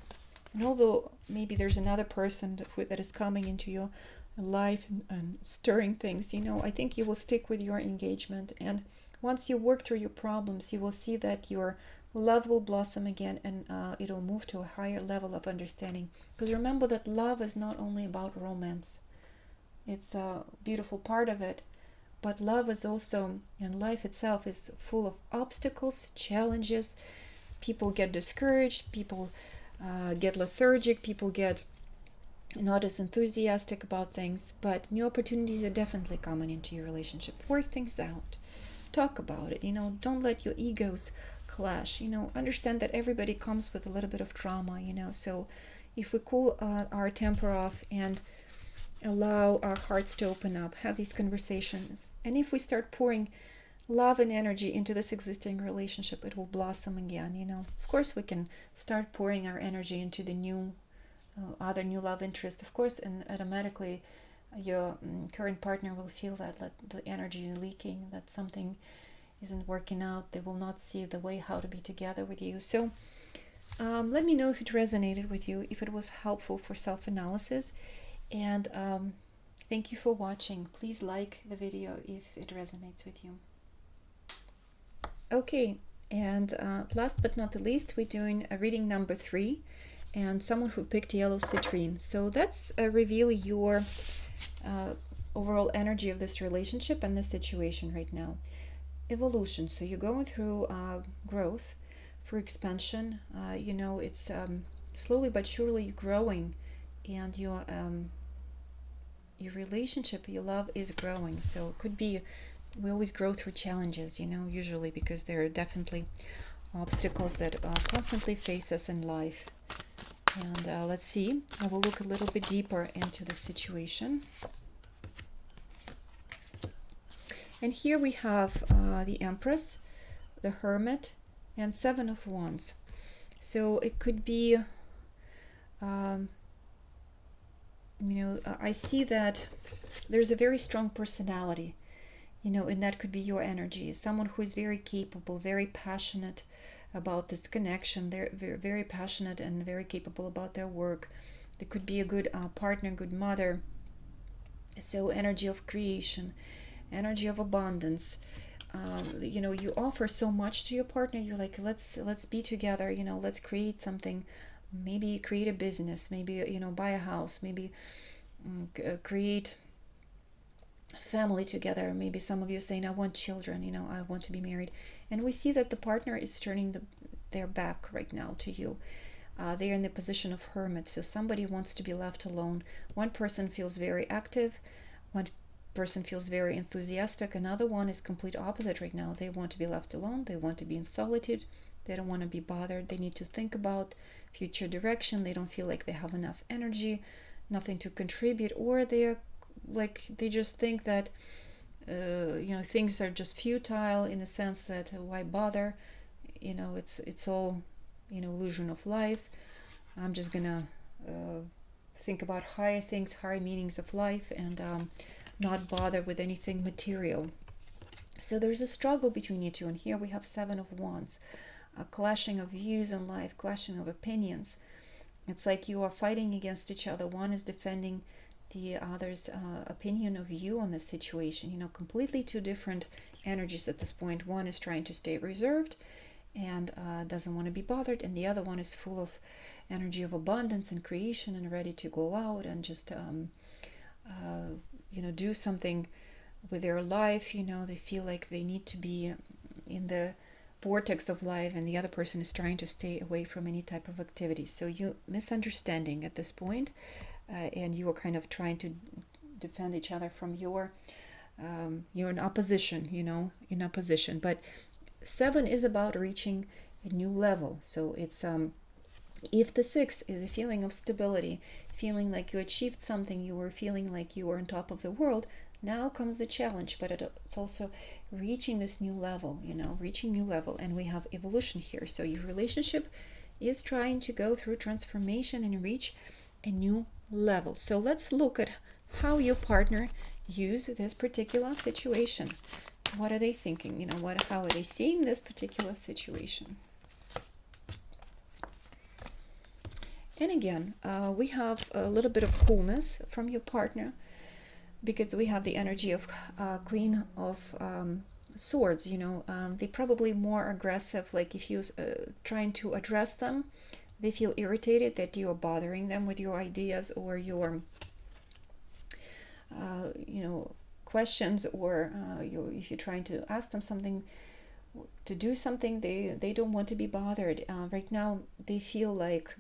although maybe there's another person that is coming into your life and stirring things, I think you will stick with your engagement. And once you work through your problems, you will see that your love will blossom again, and it'll move to a higher level of understanding. Because remember that love is not only about romance. It's a beautiful part of it, but love is also, and life itself is full of obstacles, challenges. People get discouraged, people get lethargic, people get not as enthusiastic about things, but new opportunities are definitely coming into your relationship. Work things out, talk about it, don't let your egos clash, understand that everybody comes with a little bit of trauma, so if we cool our temper off and allow our hearts to open up, have these conversations, and if we start pouring love and energy into this existing relationship, it will blossom again. Of course, we can start pouring our energy into the new other new love interest, of course, and automatically your current partner will feel that the energy is leaking, that something isn't working out. They will not see the way how to be together with you. So let me know if it resonated with you, if it was helpful for self-analysis. And thank you for watching. Please like the video if it resonates with you. Okay, and last but not the least, we're doing a reading number 3, and someone who picked yellow citrine. So that's reveal your overall energy of this relationship and this situation right now. Evolution. So you're going through growth, through expansion. It's slowly but surely growing, and your relationship, your love is growing. So it could be, we always grow through challenges, usually, because there are definitely obstacles that constantly face us in life. And let's see, I will look a little bit deeper into the situation. And here we have the Empress, the Hermit, and Seven of Wands. So it could be, I see that there's a very strong personality, and that could be your energy. Someone who is very capable, very passionate about this connection. They're very, very passionate and very capable about their work. They could be a good partner, good mother. So energy of creation, energy of abundance. You offer so much to your partner. You're like, let's be together. Let's create something. Maybe create a business. Maybe buy a house. Maybe create family together. Maybe some of you are saying, I want children. I want to be married. And we see that the partner is turning their back right now to you. They're in the position of hermit. So somebody wants to be left alone. One person feels very active. One person feels very enthusiastic. Another one is complete opposite right now. They want to be left alone. They want to be in solitude. They don't want to be bothered. They need to think about future direction. They don't feel like they have enough energy, nothing to contribute, or they just think that things are just futile, in a sense that why bother? It's all illusion of life. I'm just gonna think about higher things, higher meanings of life, and not bother with anything material. So there's a struggle between you two, and here we have Seven of Wands, a clashing of views on life, clashing of opinions. It's like you are fighting against each other. One is defending the other's opinion of you on this situation. Completely two different energies at this point. One is trying to stay reserved and doesn't want to be bothered, and the other one is full of energy of abundance and creation and ready to go out and just do something with their life. They feel like they need to be in the vortex of life, and the other person is trying to stay away from any type of activity. So you misunderstanding at this point, and you are kind of trying to defend each other from you're in opposition, in opposition. But Seven is about reaching a new level. So it's if the Six is a feeling of stability, feeling like you achieved something, you were feeling like you were on top of the world, now comes the challenge. But it's also reaching this new level, reaching new level. And we have evolution here. So your relationship is trying to go through transformation and reach a new level. So let's look at how your partner use this particular situation. What are they thinking? How are they seeing this particular situation? And again, we have a little bit of coolness from your partner, because we have the energy of Queen of Swords. They're probably more aggressive. Like if you're trying to address them, they feel irritated that you are bothering them with your ideas or your questions, or if you're trying to ask them something, to do something, they don't want to be bothered. Right now they feel like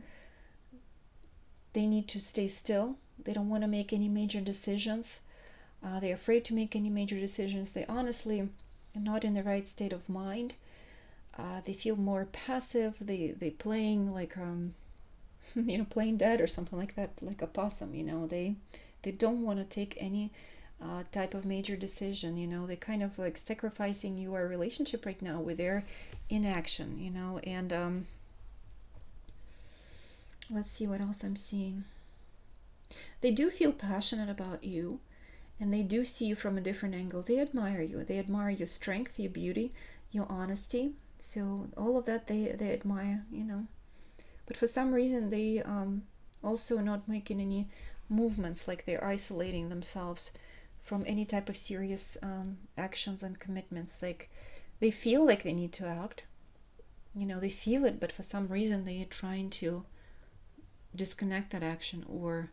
they need to stay still. They don't want to make any major decisions. They're afraid to make any major decisions. They honestly are not in the right state of mind. They feel more passive. They playing like playing dead or something like that, like a possum. They don't want to take any type of major decision. They kind of like sacrificing your relationship right now with their inaction. And let's see what else I'm seeing. They do feel passionate about you, and they do see you from a different angle. They admire you. They admire your strength, your beauty, your honesty. So all of that they admire, But for some reason they also not making any movements, like they're isolating themselves from any type of serious actions and commitments. Like they feel like they need to act. They feel it, but for some reason they are trying to disconnect that action, or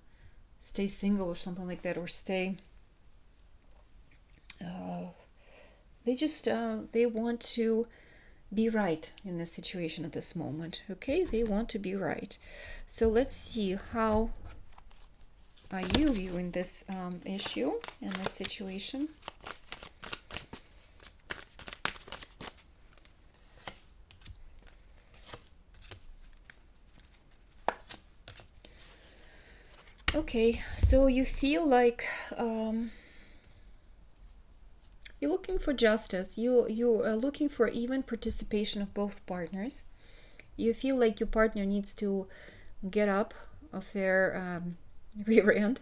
stay single or something like that, or stay they want to be right in this situation at this moment. Okay, they want to be right. So let's see, how are you viewing this issue and this situation? Okay, so you feel like you're looking for justice. You are looking for even participation of both partners. You feel like your partner needs to get up of their rear end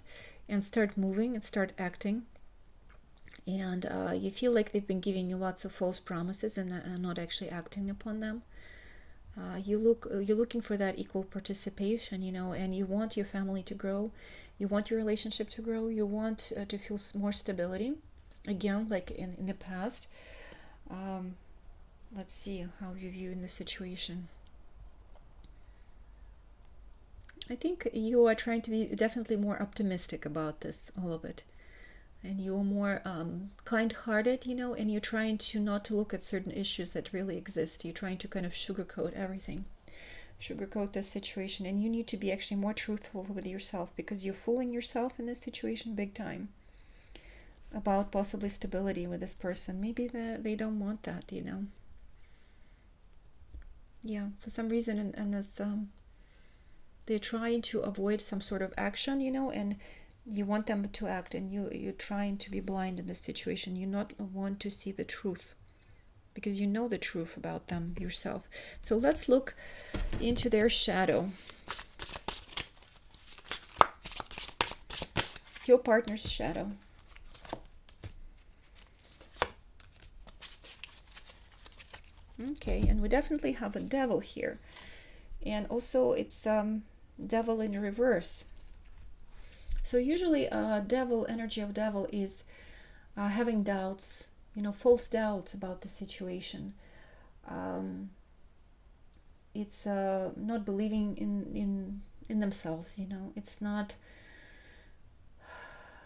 and start moving and start acting. And you feel like they've been giving you lots of false promises and not actually acting upon them. You're looking for that equal participation, and you want your family to grow. You want your relationship to grow. You want to feel more stability. Again, like in the past. Let's see how you view in the situation. I think you are trying to be definitely more optimistic about this, all of it. And you're more kind-hearted, and you're trying to not to look at certain issues that really exist. You're trying to kind of sugarcoat everything. Sugarcoat this situation. And you need to be actually more truthful with yourself, because you're fooling yourself in this situation big time. about possibly stability with this person. Maybe they don't want that, Yeah, for some reason, and this they're trying to avoid some sort of action, and you want them to act, and you're trying to be blind in this situation. You not want to see the truth because you know the truth about them yourself. So let's look into their shadow. Your partner's shadow. Okay, and we definitely have a devil here. And also it's devil in reverse. So usually devil, energy of devil is having doubts, false doubts about the situation. It's not believing in themselves, it's not,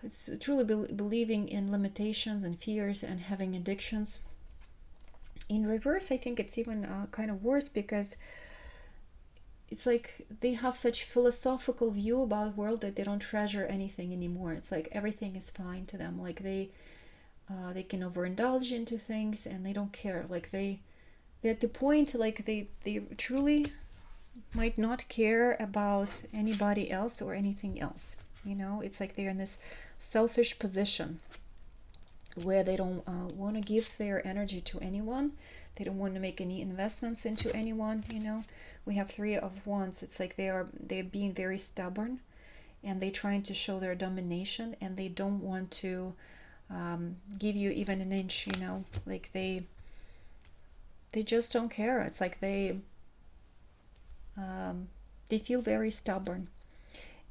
it's truly believing in limitations and fears and having addictions. In reverse, I think it's even kind of worse because it's like they have such philosophical view about the world that they don't treasure anything anymore. It's like everything is fine to them. Like they can overindulge into things and they don't care. Like they're at the point like they truly might not care about anybody else or anything else. It's like they're in this selfish position where they don't want to give their energy to anyone. They don't want to make any investments into anyone. We have 3 of Wands. It's like they're being very stubborn, and they're trying to show their domination, and they don't want to give you even an inch. Like they just don't care. It's like they feel very stubborn.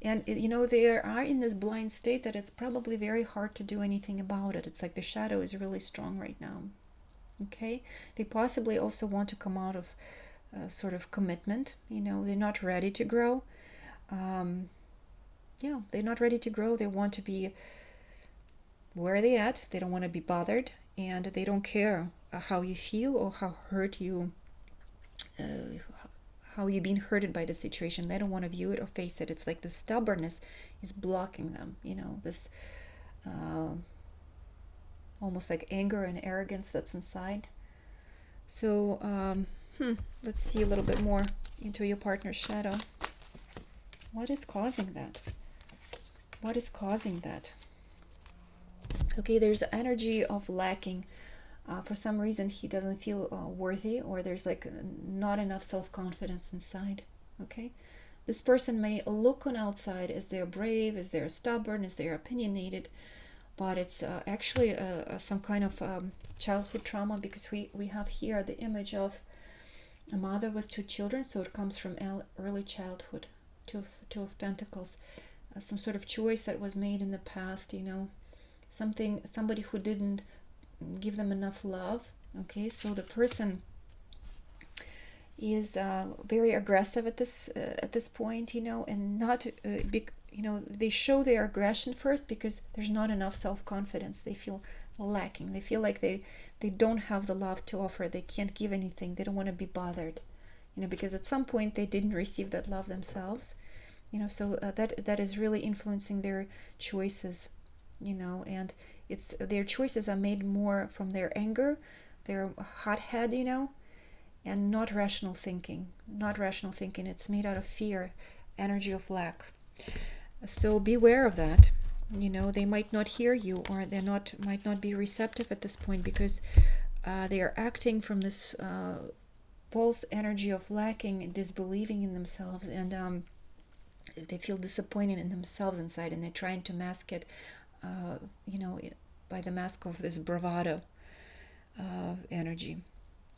And, they are in this blind state that it's probably very hard to do anything about it. It's like the shadow is really strong right now. Okay? They possibly also want to come out of sort of commitment. They're not ready to grow. They're not ready to grow. They want to be where they're at. They don't want to be bothered. And they don't care how you feel or how hurt you how you've been hurted by the situation. They don't want to view it or face it. It's like the stubbornness is blocking them, this almost like anger and arrogance that's inside. So let's see a little bit more into your partner's shadow. What is causing that? What is causing that? Okay, there's energy of lacking. For some reason he doesn't feel worthy, or there's like not enough self-confidence inside. Okay, this person may look on outside as they're brave, as they're stubborn, as they're opinionated, but it's actually some kind of childhood trauma, because we have here the image of a mother with 2 children, so it comes from early childhood. Two of Pentacles, some sort of choice that was made in the past, somebody who didn't give them enough love. Okay, so the person is very aggressive at this point, and not they show their aggression first because there's not enough self-confidence. They feel lacking. They feel like they don't have the love to offer. They can't give anything. They don't want to be bothered, because at some point they didn't receive that love themselves, so that is really influencing their choices, and it's their choices are made more from their anger, their hothead, and not rational thinking. It's made out of fear, energy of lack. So beware of that. They might not hear you, or they might not be receptive at this point, because they are acting from this false energy of lacking and disbelieving in themselves, and they feel disappointed in themselves inside, and they're trying to mask it by the mask of this bravado energy.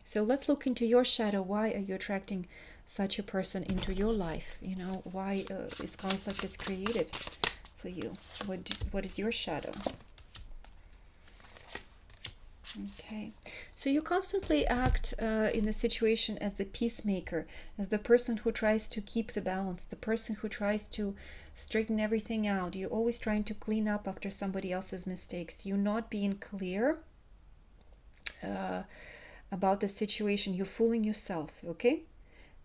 So let's look into your shadow. Why are you attracting such a person into your life? Why this conflict is created for you? What is your shadow? Okay, so you constantly act in the situation as the peacemaker, as the person who tries to keep the balance, the person who tries to straighten everything out. You're always trying to clean up after somebody else's mistakes. You're not being clear about the situation. You're fooling yourself, okay?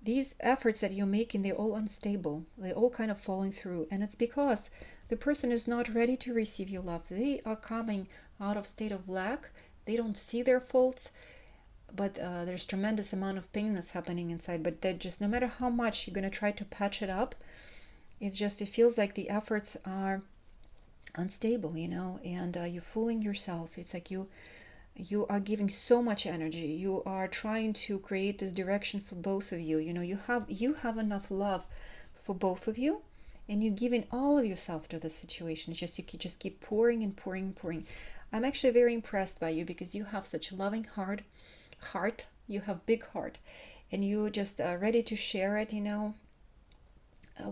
these efforts that you're making, they're all unstable. They're all kind of falling through. And it's because the person is not ready to receive your love. They are coming out of state of lack. They don't see their faults, but there's tremendous amount of pain that's happening inside. But that just, no matter how much you're going to try to patch it up, it's just, it feels like the efforts are unstable, and you're fooling yourself. It's like you are giving so much energy. You are trying to create this direction for both of you. You have enough love for both of you, and you're giving all of yourself to the situation. It's just, you can just keep pouring and pouring and pouring. I'm actually very impressed by you because you have such a loving heart. You have big heart, and you just ready to share it,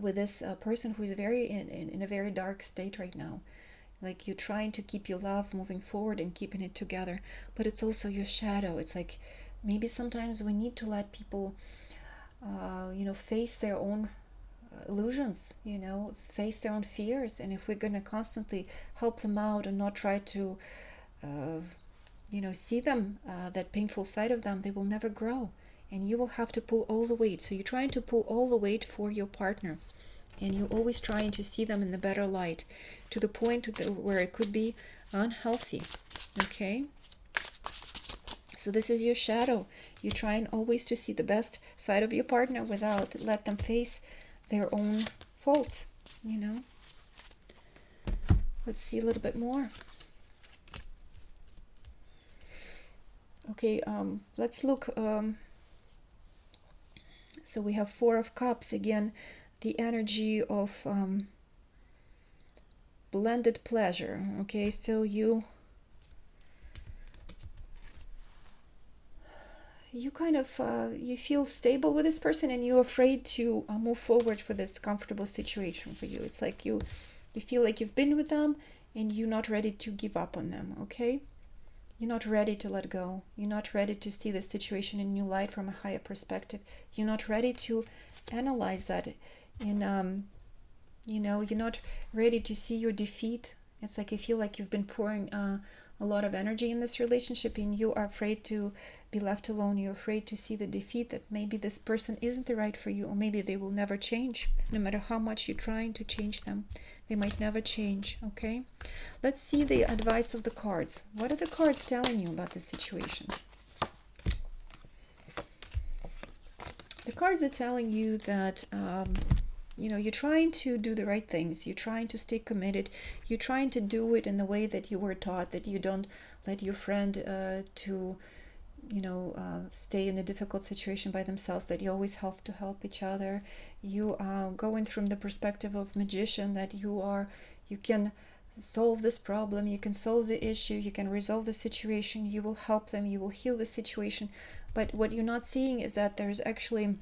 with this person who is very in a very dark state right now. Like, you're trying to keep your love moving forward and keeping it together, but it's also your shadow. It's like, maybe sometimes we need to let people face their own illusions, face their own fears. And if we're going to constantly help them out and not try to see them, that painful side of them, they will never grow, and you will have to pull all the weight. So you're trying to pull all the weight for your partner, and you're always trying to see them in the better light, to the point where it could be unhealthy. Okay, so this is your shadow. You're trying always to see the best side of your partner without let them face their own faults. Let's see a little bit more. Okay, let's look. So we have Four of Cups again, the energy of blended pleasure. Okay, so you kind of you feel stable with this person, and you're afraid to move forward for this comfortable situation for you. It's like you feel like you've been with them and you're not ready to give up on them. Okay, you're not ready to let go. You're not ready to see the situation in new light from a higher perspective. You're not ready to analyze that in you're not ready to see your defeat. It's like you feel like you've been pouring a lot of energy in this relationship, and you are afraid to be left alone. You're afraid to see the defeat, that maybe this person isn't the right for you, or maybe they will never change. No matter how much you're trying to change them, they might never change. Okay, let's see the advice of the cards. What are the cards telling you about this situation? The cards are telling you that you're trying to do the right things. You're trying to stay committed. You're trying to do it in the way that you were taught, that you don't let your friend stay in a difficult situation by themselves, that you always have to help each other. You are going from the perspective of magician, that you can solve this problem, you can solve the issue, you can resolve the situation, you will help them, you will heal the situation. But what you're not seeing is that there's actually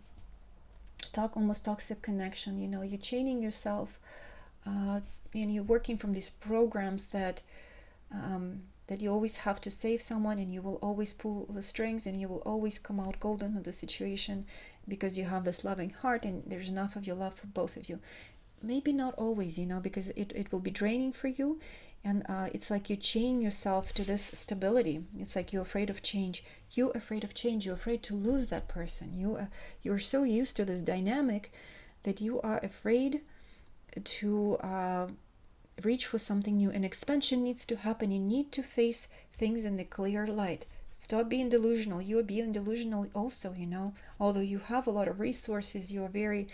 almost toxic connection. You're chaining yourself, and you're working from these programs that you always have to save someone, and you will always pull the strings, and you will always come out golden in the situation because you have this loving heart and there's enough of your love for both of you. Maybe not always, because it will be draining for you, and it's like you chain yourself to this stability. It's like you're afraid of change. You're afraid of change. You're afraid to lose that person. You're so used to this dynamic that you are afraid to reach for something new. An expansion needs to happen. You need to face things in the clear light. Stop being delusional. You are being delusional also, although you have a lot of resources. You're a very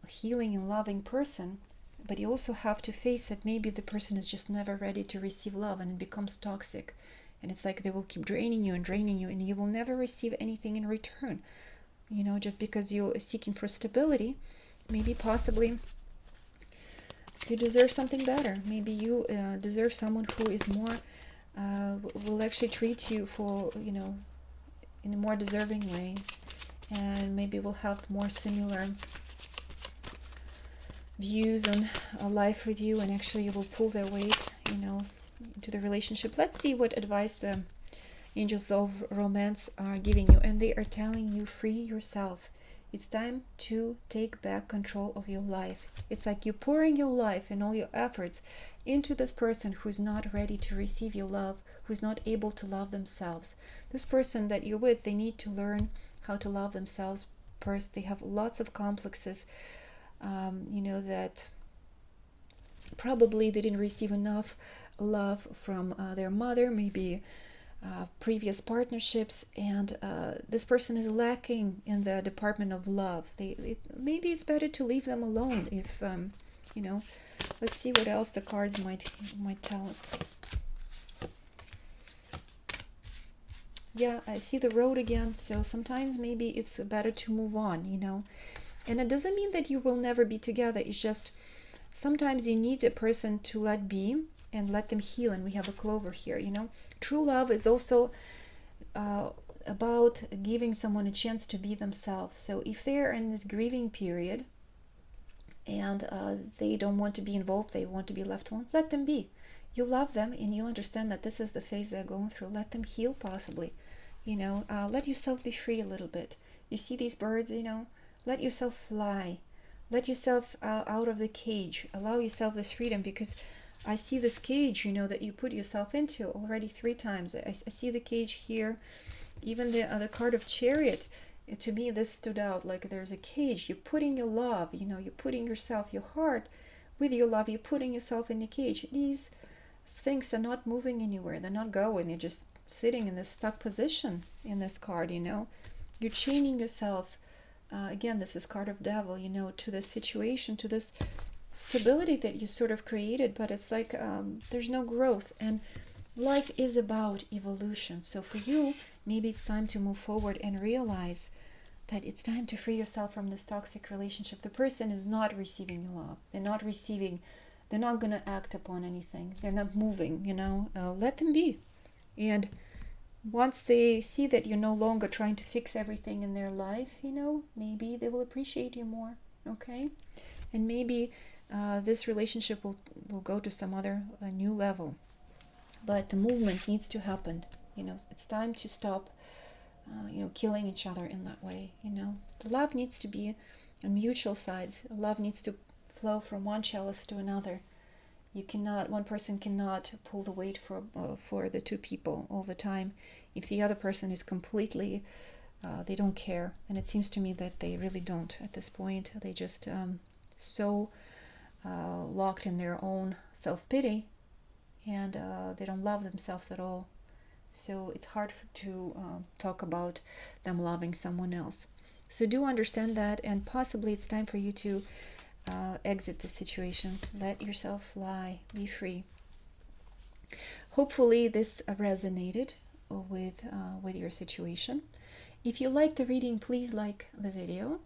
healing and loving person, but you also have to face that maybe the person is just never ready to receive love, and it becomes toxic, and it's like they will keep draining you, and you will never receive anything in return, just because you're seeking for stability. Maybe possibly you deserve something better. Maybe you deserve someone who is more will actually treat you for in a more deserving way, and maybe will have more similar views on life with you, and actually you will pull their weight into the relationship. Let's see what advice the angels of romance are giving you, and they are telling you, free yourself. It's time to take back control of your life. It's like you're pouring your life and all your efforts into this person who's not ready to receive your love, who's not able to love themselves. This person that you're with, they need to learn how to love themselves first. They have lots of complexes, that probably they didn't receive enough love from their mother, maybe previous partnerships, and this person is lacking in the department of love. Maybe it's better to leave them alone. If let's see what else the cards might tell us. Yeah, I see the road again. So sometimes maybe it's better to move on, and it doesn't mean that you will never be together. It's just sometimes you need a person to let be and let them heal. And we have a clover here. True love is also about giving someone a chance to be themselves. So if they're in this grieving period and they don't want to be involved, they want to be left alone, let them be. You love them and you understand that this is the phase they're going through. Let them heal, possibly. Let yourself be free a little bit. You see these birds, let yourself fly. Let yourself out of the cage. Allow yourself this freedom, because I see this cage, that you put yourself into already 3 times. I see the cage here. Even the card of Chariot, to me this stood out, like there's a cage. You're putting your love, you're putting yourself, your heart with your love, you're putting yourself in the cage. These Sphinx are not moving anywhere. They're not going. They're just sitting in this stuck position in this card, You're chaining yourself. Again, this is card of Devil, to this situation, to this stability that you sort of created, but it's like there's no growth. And life is about evolution. So for you, maybe it's time to move forward and realize that it's time to free yourself from this toxic relationship. The person is not receiving your love. They're not going to act upon anything. They're not moving, let them be. And once they see that you're no longer trying to fix everything in their life, maybe they will appreciate you more, okay? And maybe this relationship will go to some other new level. But the movement needs to happen. It's time to stop, killing each other in that way. The love needs to be on mutual sides. Love needs to flow from one chalice to another. One person cannot pull the weight for the 2 people all the time. If the other person is completely, they don't care. And it seems to me that they really don't at this point. They just so locked in their own self-pity, and they don't love themselves at all. So it's hard to talk about them loving someone else. So do understand that, and possibly it's time for you to exit the situation. Let yourself fly, be free. Hopefully this resonated with your situation. If you liked the reading, please like the video,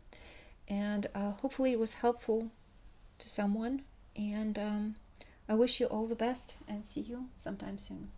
and hopefully it was helpful to someone. And I wish you all the best, and see you sometime soon.